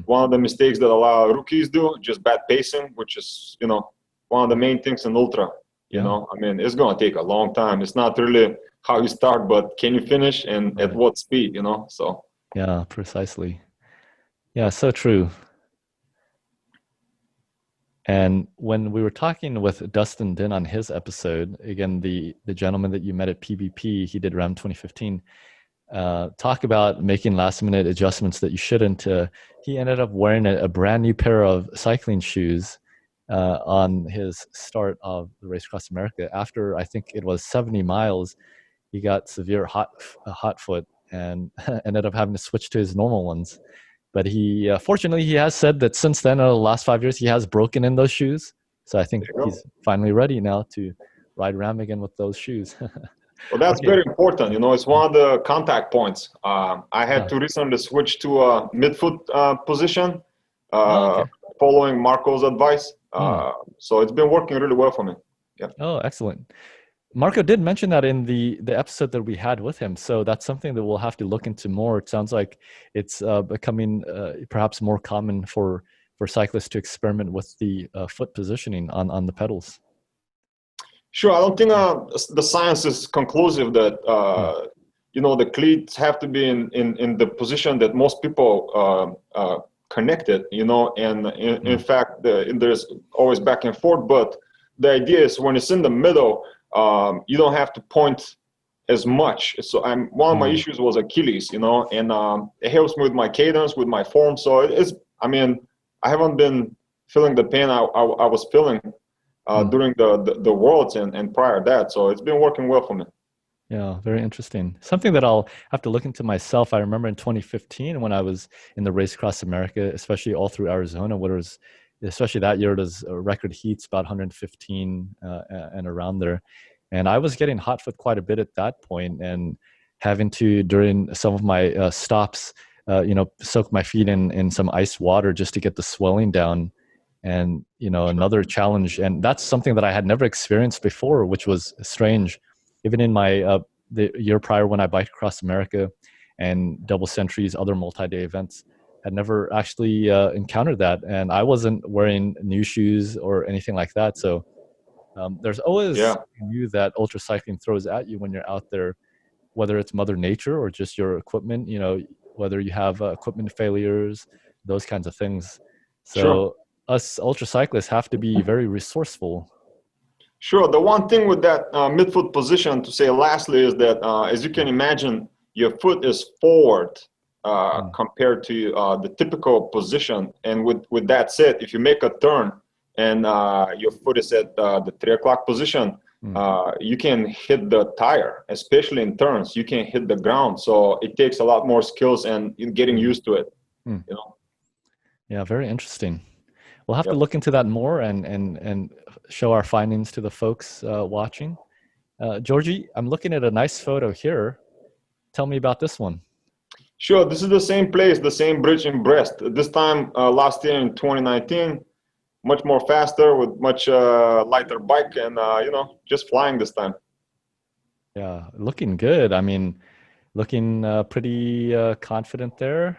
One of the mistakes that a lot of rookies do, just bad pacing, which is, you know, one of the main things in ultra. You know, I mean, it's going to take a long time. It's not really how you start, but can you finish, and at what speed, you know? So Yeah, precisely. Yeah, so true. And when we were talking with Dustin Din on his episode, again, the gentleman that you met at PBP, he did around 2015, talk about making last minute adjustments that you shouldn't. He ended up wearing a brand new pair of cycling shoes on his start of the Race Across America. After I think it was 70 miles, he got severe hot foot and ended up having to switch to his normal ones. But he, fortunately, he has said that since then, the last 5 years, he has broken in those shoes. So I think he's finally ready now to ride Ram again with those shoes. Well, that's very important. You know, it's one of the contact points. I had to recently switch to a midfoot position, following Marco's advice. So it's been working really well for me. Yeah. Oh, excellent. Marco did mention that in the episode that we had with him. So that's something that we'll have to look into more. It sounds like it's becoming perhaps more common for cyclists to experiment with the foot positioning on the pedals. Sure. I don't think the science is conclusive that, you know, the cleats have to be in the position that most people connected, you know, and in fact, there's always back and forth. But the idea is when it's in the middle, you don't have to point as much. So one of my issues was Achilles, you know, and it helps me with my cadence, with my form. So I mean, I haven't been feeling the pain I was feeling during the Worlds and prior to that. So it's been working well for me. Yeah, very interesting. Something that I'll have to look into myself. I remember in 2015 when I was in the Race Across America, especially all through Arizona, where it was, especially that year, it was record heats, about 115 and around there. And I was getting hot foot quite a bit at that point and having to, during some of my stops, you know, soak my feet in some ice water just to get the swelling down. And, you know, another challenge. And that's something that I had never experienced before, which was strange. Even in my the year prior when I biked across America and double centuries, other multi-day events, had never actually encountered that. And I wasn't wearing new shoes or anything like that. So there's always you that ultra cycling throws at you when you're out there, whether it's Mother Nature or just your equipment, you know, whether you have equipment failures, those kinds of things. So us ultra cyclists have to be very resourceful. Sure. The one thing with that midfoot position to say lastly is that, as you can imagine, your foot is forward compared to the typical position. And with that said, if you make a turn and your foot is at the 3 o'clock position, you can hit the tire, especially in turns. You can hit the ground. So it takes a lot more skills and getting used to it. You know? Yeah, very interesting. We'll have to look into that more and show our findings to the folks watching. Georgi, I'm looking at a nice photo here. Tell me about this one. Sure. This is the same place, the same bridge in Brest. This time last year in 2019, much more faster with much lighter bike and, you know, just flying this time. Yeah, looking good. I mean, looking pretty confident there.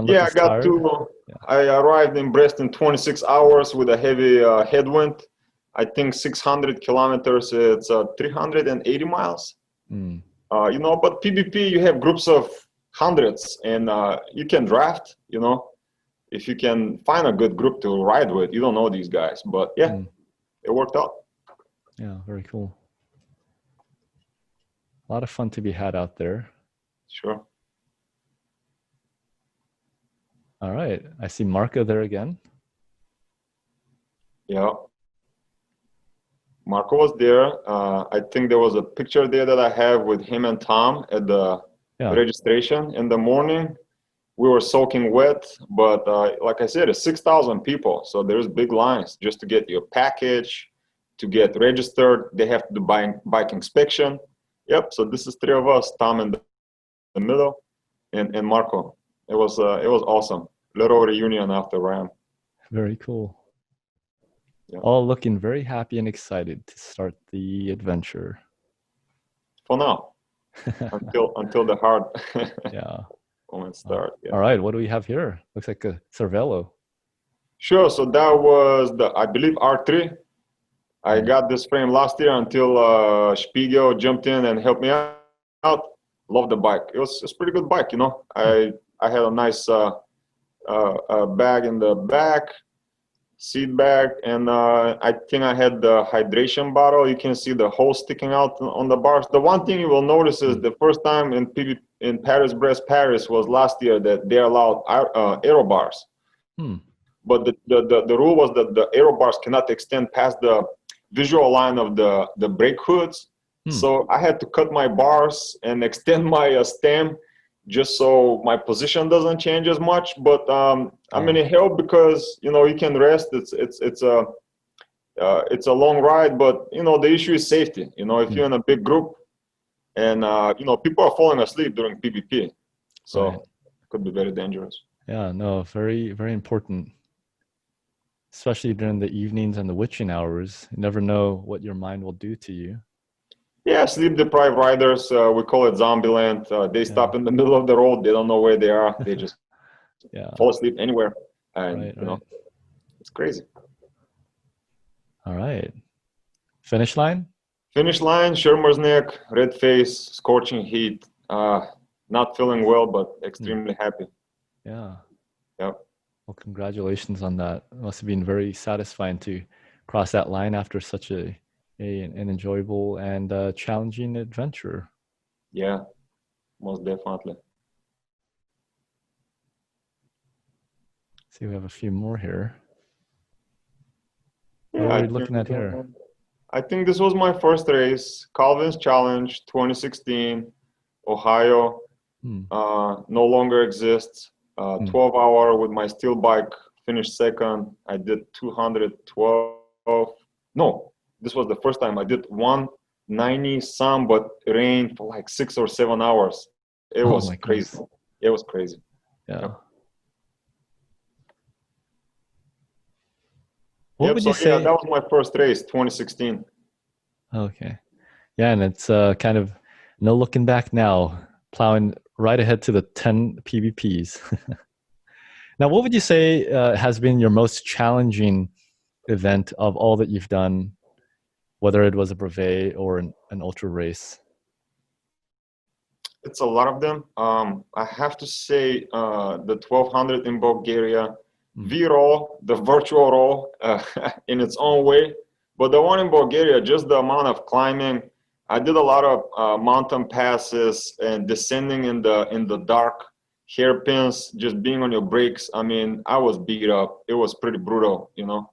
Yeah, I arrived in Brest in 26 hours with a heavy headwind. I think 600 kilometers, it's 380 miles. You know, but PBP, you have groups of hundreds and you can draft, you know, if you can find a good group to ride with. You don't know these guys, but yeah, it worked out. Yeah, very cool. A lot of fun to be had out there. Sure. All right. I see Marco there again. Yeah. Marco was there. I think there was a picture there that I have with him and Tom at the registration in the morning. We were soaking wet, but like I said, it's 6,000 people. So there's big lines just to get your package, to get registered. They have to do bike inspection. Yep. So this is 3 of us, Tom in the middle and Marco. It was awesome. Little reunion after Ram. Very cool. Yeah. All looking very happy and excited to start the adventure. For now, until the hard moment start. All right, what do we have here? Looks like a Cervelo. Sure. So that was I believe R3. I got this frame last year until Spiegel jumped in and helped me out. Love the bike. It's a pretty good bike, you know. I had a nice bag in the back, seat bag, and I think I had the hydration bottle. You can see the hose sticking out on the bars. The one thing you will notice is the first time in Paris-Brest-Paris was last year that they allowed aero bars. but the rule was that the aero bars cannot extend past the visual line of the brake hoods. So I had to cut my bars and extend my stem just so my position doesn't change as much. But I mean, it helped because, you know, you can rest. It's a long ride, but, you know, the issue is safety. You know, if you're in a big group and, you know, people are falling asleep during PBP. So it could be very dangerous. Yeah, no, very, very important. Especially during the evenings and the witching hours. You never know what your mind will do to you. Yeah, sleep-deprived riders, we call it zombie land. They stop in the middle of the road. They don't know where they are. They just fall asleep anywhere. And, you know, it's crazy. All right. Finish line? Finish line, Shermer's neck, red face, scorching heat. Not feeling well, but extremely happy. Yeah. Yep. Well, congratulations on that. It must have been very satisfying to cross that line after such an enjoyable and challenging adventure. Yeah, most definitely. See, we have a few more here. Yeah, what are we looking at here? I think this was my first race, Calvin's Challenge 2016, Ohio. No longer exists. 12-hour with my steel bike, finished second. I did 212. No, this was the first time I did 190 some, but rain for like 6 or 7 hours. It was crazy. It was crazy. Yeah. What would you say? Yeah, that was my first race, 2016. Okay. Yeah, and it's kind of no looking back now, plowing right ahead to the 10 PBPs. Now, what would you say has been your most challenging event of all that you've done, whether it was a brevet or an ultra race? It's a lot of them. I have to say the 1200 in Bulgaria, V-roll, the virtual roll in its own way. But the one in Bulgaria, just the amount of climbing. I did a lot of mountain passes and descending in the dark, hairpins, just being on your brakes. I mean, I was beat up. It was pretty brutal, you know,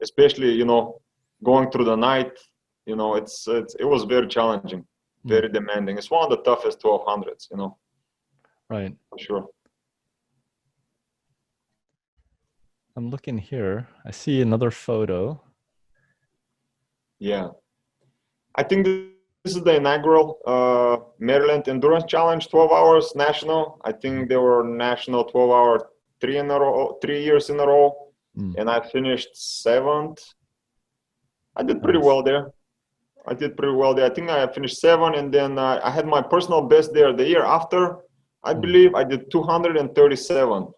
especially, you know, going through the night, you know, it was very challenging, very demanding. It's one of the toughest 1200s, you know. Right. For sure. I'm looking here. I see another photo. Yeah. I think this is the inaugural Maryland Endurance Challenge, 12 hours national. I think they were national 12-hour 3 years in a row. And I finished 7th. I did pretty well there. I think I finished 7, and then I had my personal best there the year after. I believe I did 237.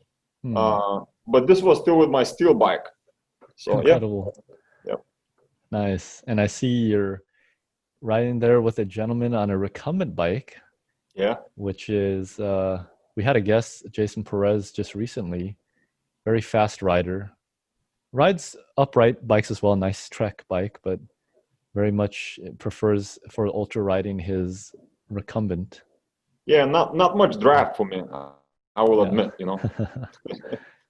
But this was still with my steel bike. So incredible. Yeah. Nice. And I see you're riding there with a gentleman on a recumbent bike. Yeah. Which is, we had a guest, Jason Perez, just recently. Very fast rider. Rides upright bikes as well, nice Trek bike, but very much prefers for ultra riding his recumbent. Yeah, not much draft for me, I will admit, you know.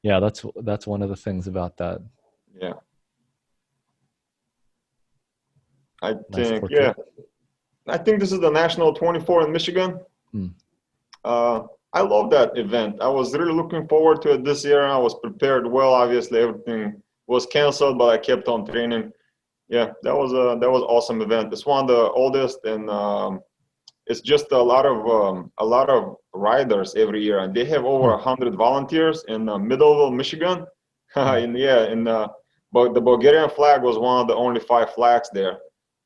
Yeah, that's one of the things about that. Yeah. I think this is the National 24 in Michigan. I love that event. I was really looking forward to it this year, and I was prepared well. Obviously, everything was canceled, but I kept on training. Yeah, that was awesome event. It's one of the oldest, and it's just a lot of riders every year, and they have over 100 volunteers in Middleville, Michigan. But the Bulgarian flag was one of the only 5 flags there,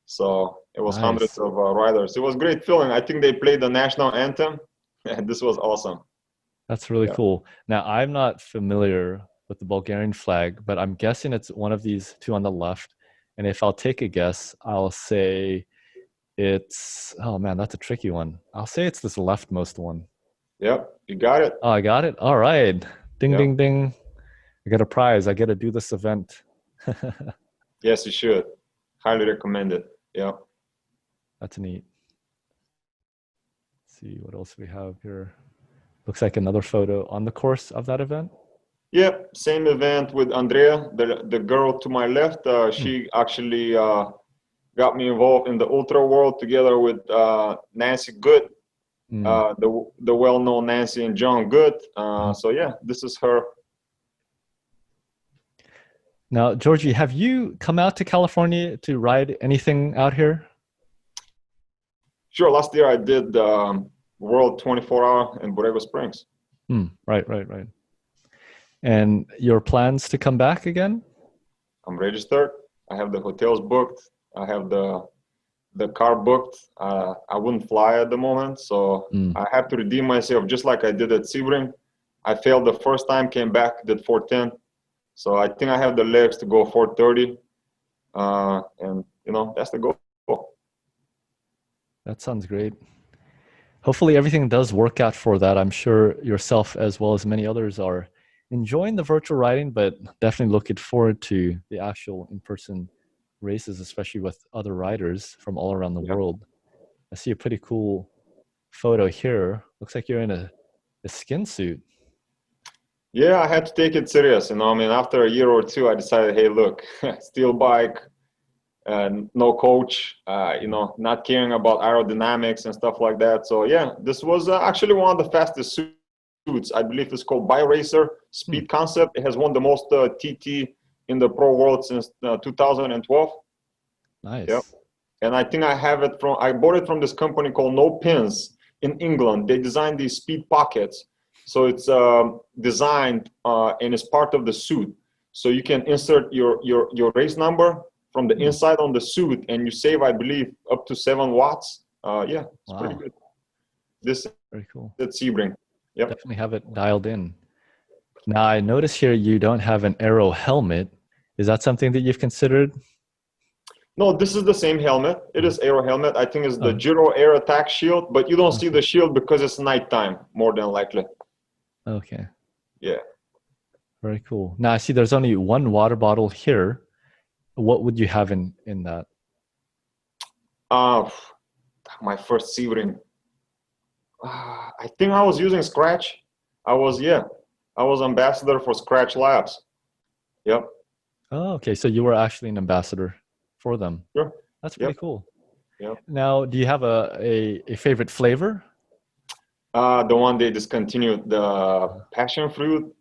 so it was hundreds of riders. It was a great feeling. I think they played the national anthem, and this was awesome. That's really cool. Now, I'm not familiar with the Bulgarian flag, but I'm guessing it's one of these 2 on the left. And if I'll take a guess, I'll say it's, oh man, that's a tricky one. I'll say it's this leftmost one. Yep, you got it. Oh, I got it. All right. Ding, ding, ding. I get a prize. I get to do this event. Yes, you should. Highly recommend it. Yeah. That's neat. Let's see what else we have here. Looks like another photo on the course of that event. Yeah, same event with Andrea, the girl to my left. She actually got me involved in the ultra world together with Nancy Good, the well-known Nancy and John Good. So yeah, this is her. Now, Georgie, have you come out to California to ride anything out here? Sure, last year I did World 24-hour in Borrego Springs. Right. And your plans to come back again? I'm registered. I have the hotels booked. I have the car booked. I wouldn't fly at the moment, so I have to redeem myself just like I did at Sebring. I failed the first time, came back, did 410. So I think I have the legs to go 430. And, that's the goal. That sounds great. Hopefully everything does work out for that. I'm sure yourself as well as many others are enjoying the virtual riding, but definitely looking forward to the actual in-person races, especially with other riders from all around the world. I see a pretty cool photo here. Looks like you're in a skin suit. Yeah, I had to take it serious. After a year or two, I decided, hey, look, steel bike, no coach, not caring about aerodynamics and stuff like that. So yeah, this was actually one of the fastest suits. I believe it's called BioRacer Speed Concept. It has won the most TT in the pro world since 2012. Nice. Yep. And I think I bought it from this company called No Pins in England. They designed these speed pockets. So it's designed and it's part of the suit. So you can insert your race number from the inside on the suit, and you save, I believe, up to 7 watts. Yeah, it's pretty good. This very cool. It's Sebring. Yep. Definitely have it dialed in. Now I notice here you don't have an Aero helmet. Is that something that you've considered? No, this is the same helmet. It is Aero Helmet. I think it's the Giro Air Attack Shield, but you don't see the shield because it's nighttime, more than likely. Okay. Yeah. Very cool. Now I see there's only one water bottle here. What would you have in that? My first Sebring. I think I was using Scratch. I was ambassador for Scratch Labs. Yep. Oh, okay. So you were actually an ambassador for them. Sure. That's pretty cool. Yep. Now, do you have a favorite flavor? The one they discontinued, the passion fruit,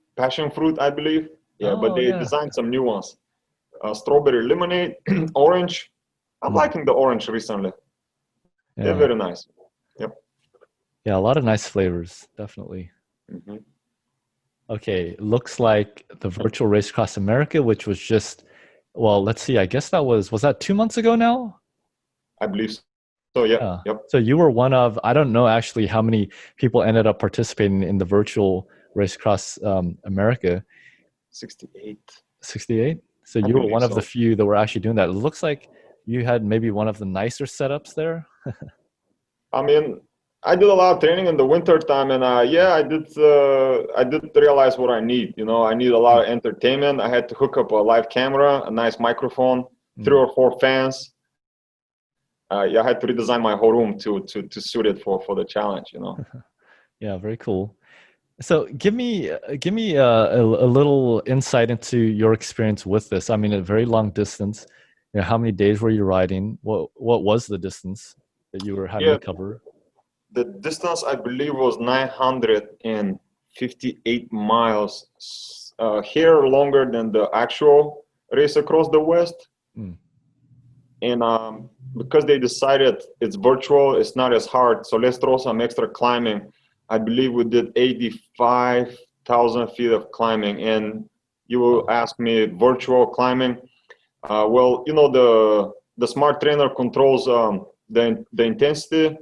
I believe. Yeah, but they designed some new ones. Strawberry lemonade, orange. I'm liking the orange recently. Yeah. They're very nice. Yep. Yeah, a lot of nice flavors, definitely. Okay, looks like the virtual race across America, which was just, well, let's see, I guess was that 2 months ago now? I believe so, yeah. Yep. So you were one of, I don't know actually how many people ended up participating in the virtual race across America. 68. 68? So you were one of the few that were actually doing that. It looks like you had maybe one of the nicer setups there. I did a lot of training in the winter time, and I did realize what I need. I need a lot of entertainment. I had to hook up a live camera, a nice microphone, 3 or 4 fans. I had to redesign my whole room to suit it for the challenge. Yeah, very cool. So give me a little insight into your experience with this. A very long distance. How many days were you riding? What was the distance that you were having to cover? The distance, I believe, was 958 miles. Here longer than the actual race across the West. And because they decided it's virtual, it's not as hard, so let's throw some extra climbing. I believe we did 85,000 feet of climbing. And you will ask me, virtual climbing? Well, the smart trainer controls the intensity,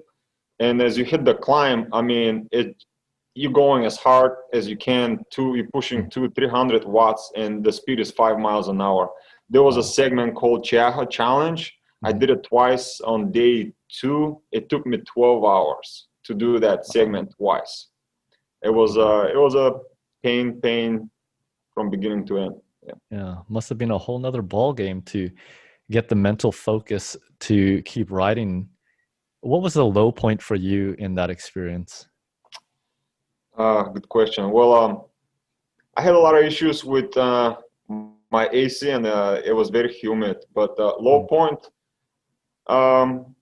and as you hit the climb, you're going as hard as you can. You're pushing 200-300 watts, and the speed is 5 miles an hour. There was a segment called Chiaja Challenge. I did it twice on day 2. It took me 12 hours to do that segment twice. It was a pain from beginning to end. Yeah, must have been a whole nother ball game to get the mental focus to keep riding. What was the low point for you in that experience? Good question. Well, I had a lot of issues with my AC, and it was very humid. But low point, um,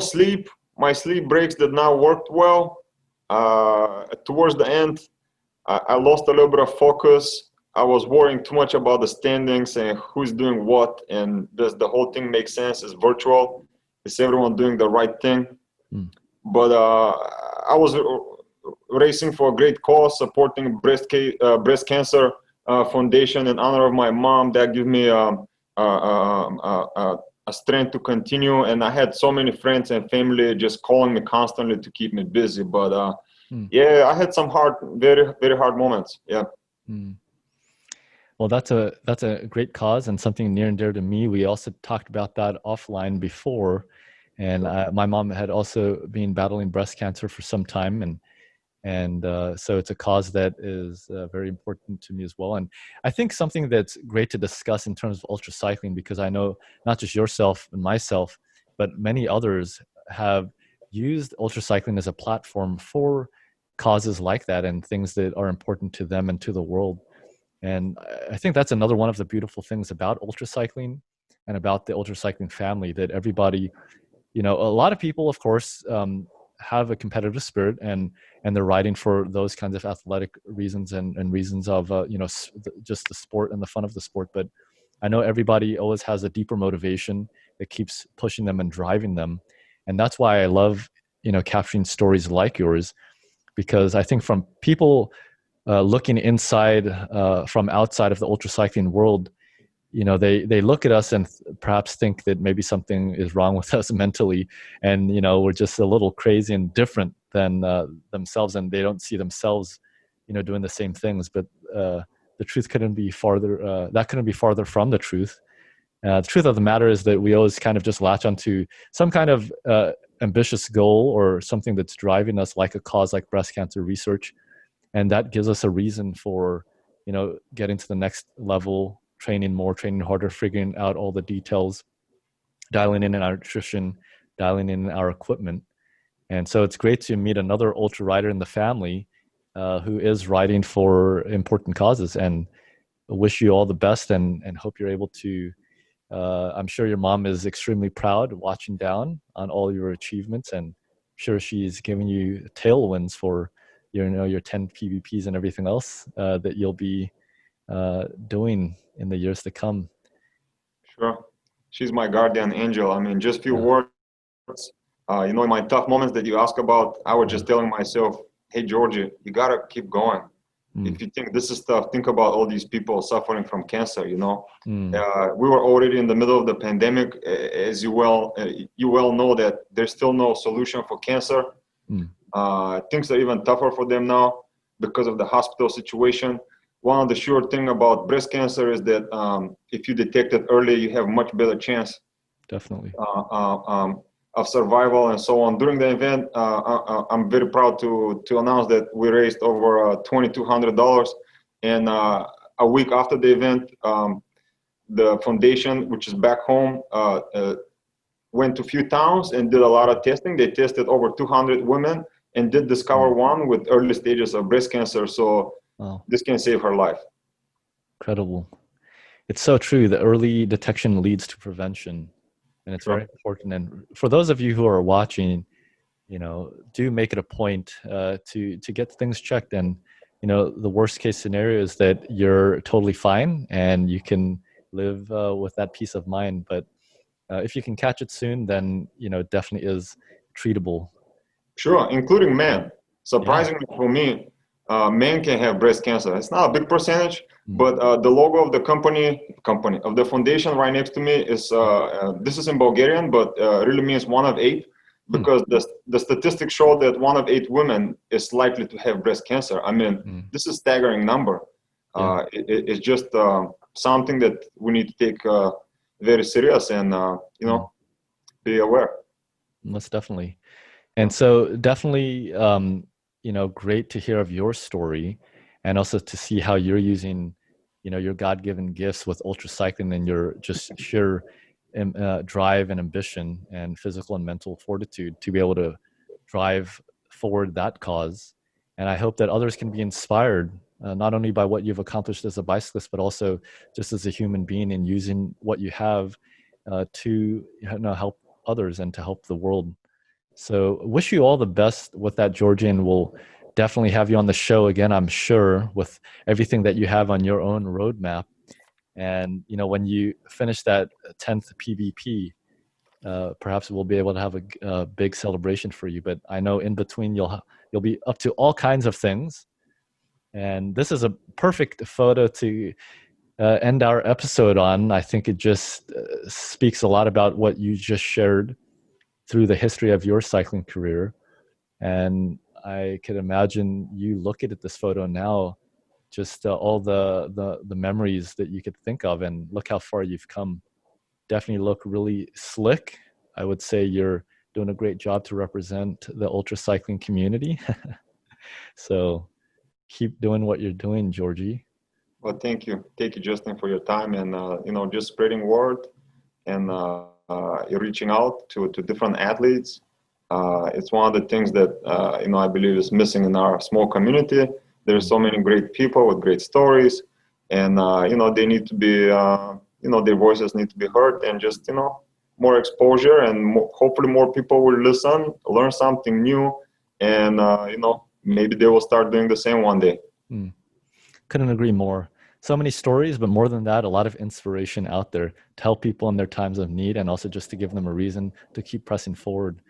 sleep. My sleep breaks did not work well. Towards the end, I lost a little bit of focus. I was worrying too much about the standings and who's doing what, and does the whole thing make sense? It's virtual. Is everyone doing the right thing? Mm. But I was racing for a great cause, supporting breast cancer foundation in honor of my mom. That gave me a strength to continue. And I had so many friends and family just calling me constantly to keep me busy. But yeah, I had some very, very hard moments. Yeah. Mm. Well, that's a great cause and something near and dear to me. We also talked about that offline before, and my mom had also been battling breast cancer for some time, and so it's a cause that is very important to me as well. And I think something that's great to discuss in terms of ultra cycling, because I know not just yourself and myself, but many others have used ultra cycling as a platform for causes like that and things that are important to them and to the world. And I think that's another one of the beautiful things about ultra cycling and about the ultra cycling family, that everybody, a lot of people, of course, have a competitive spirit, and they're riding for those kinds of athletic reasons and reasons of, just the sport and the fun of the sport. But I know everybody always has a deeper motivation that keeps pushing them and driving them. And that's why I love, capturing stories like yours, because I think from people looking inside from outside of the ultra cycling world, they look at us and perhaps think that maybe something is wrong with us mentally, and we're just a little crazy and different than themselves, and they don't see themselves doing the same things. But the truth couldn't be farther that couldn't be farther from the truth. The truth of the matter is that we always kind of just latch onto some kind of ambitious goal or something that's driving us, like a cause like breast cancer research, and that gives us a reason for getting to the next level, training more, training harder, figuring out all the details, dialing in our nutrition, dialing in our equipment. And so it's great to meet another ultra rider in the family who is riding for important causes, and wish you all the best, and hope you're able to I'm sure your mom is extremely proud, watching down on all your achievements, and I'm sure she's giving you tailwinds for your 10 PBPs and everything else that you'll be doing in the years to come. Sure. She's my guardian angel. I mean, just few Yeah. words. In my tough moments that you ask about, I was Yeah. just telling myself, hey, Georgie, you got to keep going. If you think this is tough, think about all these people suffering from cancer, We were already in the middle of the pandemic. As you well know, that there's still no solution for cancer. Things are even tougher for them now because of the hospital situation. One of the sure thing about breast cancer is that if you detect it early, you have much better chance Definitely. Of survival and so on. During the event, I'm very proud to announce that we raised over $2,200. And a week after the event, the foundation, which is back home, went to a few towns and did a lot of testing. They tested over 200 women and did discover one with early stages of breast cancer. So this can save her life. Incredible. It's so true. The early detection leads to prevention, and it's very important. And for those of you who are watching, do make it a point to get things checked. And the worst case scenario is that you're totally fine and you can live with that peace of mind. But if you can catch it soon, then it definitely is treatable. Sure, including men. Surprisingly for me, men can have breast cancer. It's not a big percentage, but the logo of the company of the foundation right next to me is this is in Bulgarian, but really means 1 of 8, because the statistics show that 1 of 8 women is likely to have breast cancer. I mean, this is a staggering number. It's just something that we need to take very serious and be aware. Most definitely. And so definitely, great to hear of your story, and also to see how you're using, your God-given gifts with ultra cycling and your just sheer drive and ambition and physical and mental fortitude to be able to drive forward that cause. And I hope that others can be inspired, not only by what you've accomplished as a bicyclist, but also just as a human being in using what you have to help others and to help the world. So wish you all the best with that, Georgi, and we'll definitely have you on the show again, I'm sure, with everything that you have on your own roadmap. And when you finish that 10th PBP, perhaps we'll be able to have a big celebration for you. But I know in between you'll be up to all kinds of things. And this is a perfect photo to end our episode on. I think it just speaks a lot about what you just shared through the history of your cycling career. And I could imagine you looking at this photo now, just all the memories that you could think of, and look how far you've come. Definitely look really slick. I would say you're doing a great job to represent the ultra cycling community. So keep doing what you're doing, Georgi. Well, thank you, Justin, for your time and just spreading word and you're reaching out to different athletes. It's one of the things that I believe is missing in our small community. There's so many great people with great stories, and they need to be their voices need to be heard, and just more exposure, and hopefully more people will listen, learn something new, and maybe they will start doing the same one day. Couldn't agree more. So many stories, but more than that, a lot of inspiration out there to help people in their times of need, and also just to give them a reason to keep pressing forward.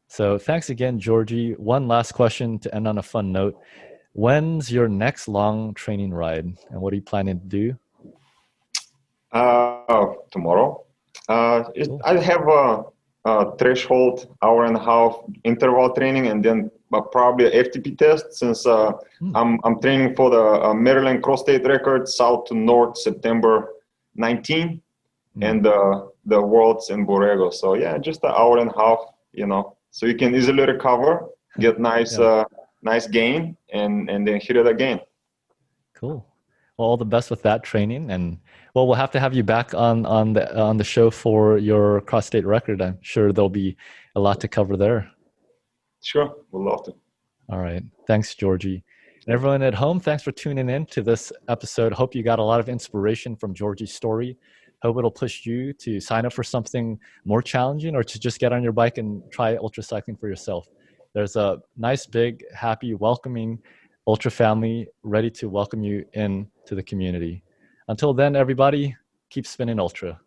So thanks again, Georgi. One last question to end on a fun note. When's your next long training ride, and what are you planning to do? Tomorrow. Cool. I have a threshold hour-and-a-half interval training, and then probably a FTP test, since I'm training for the Maryland cross-state record, south to north, September 19, and the Worlds in Borrego. So yeah, just an hour-and-a-half, so you can easily recover, get nice nice gain, and then hit it again. Cool. Well, all the best with that training, and we'll have to have you back on the show for your cross-state record. I'm sure there'll be a lot to cover there. Sure, we'd love to. All right. Thanks, Georgi. And everyone at home, thanks for tuning in to this episode. Hope you got a lot of inspiration from Georgi's story. Hope it'll push you to sign up for something more challenging, or to just get on your bike and try ultra cycling for yourself. There's a nice, big, happy, welcoming ultra family ready to welcome you in to the community. Until then, everybody, keep spinning ultra.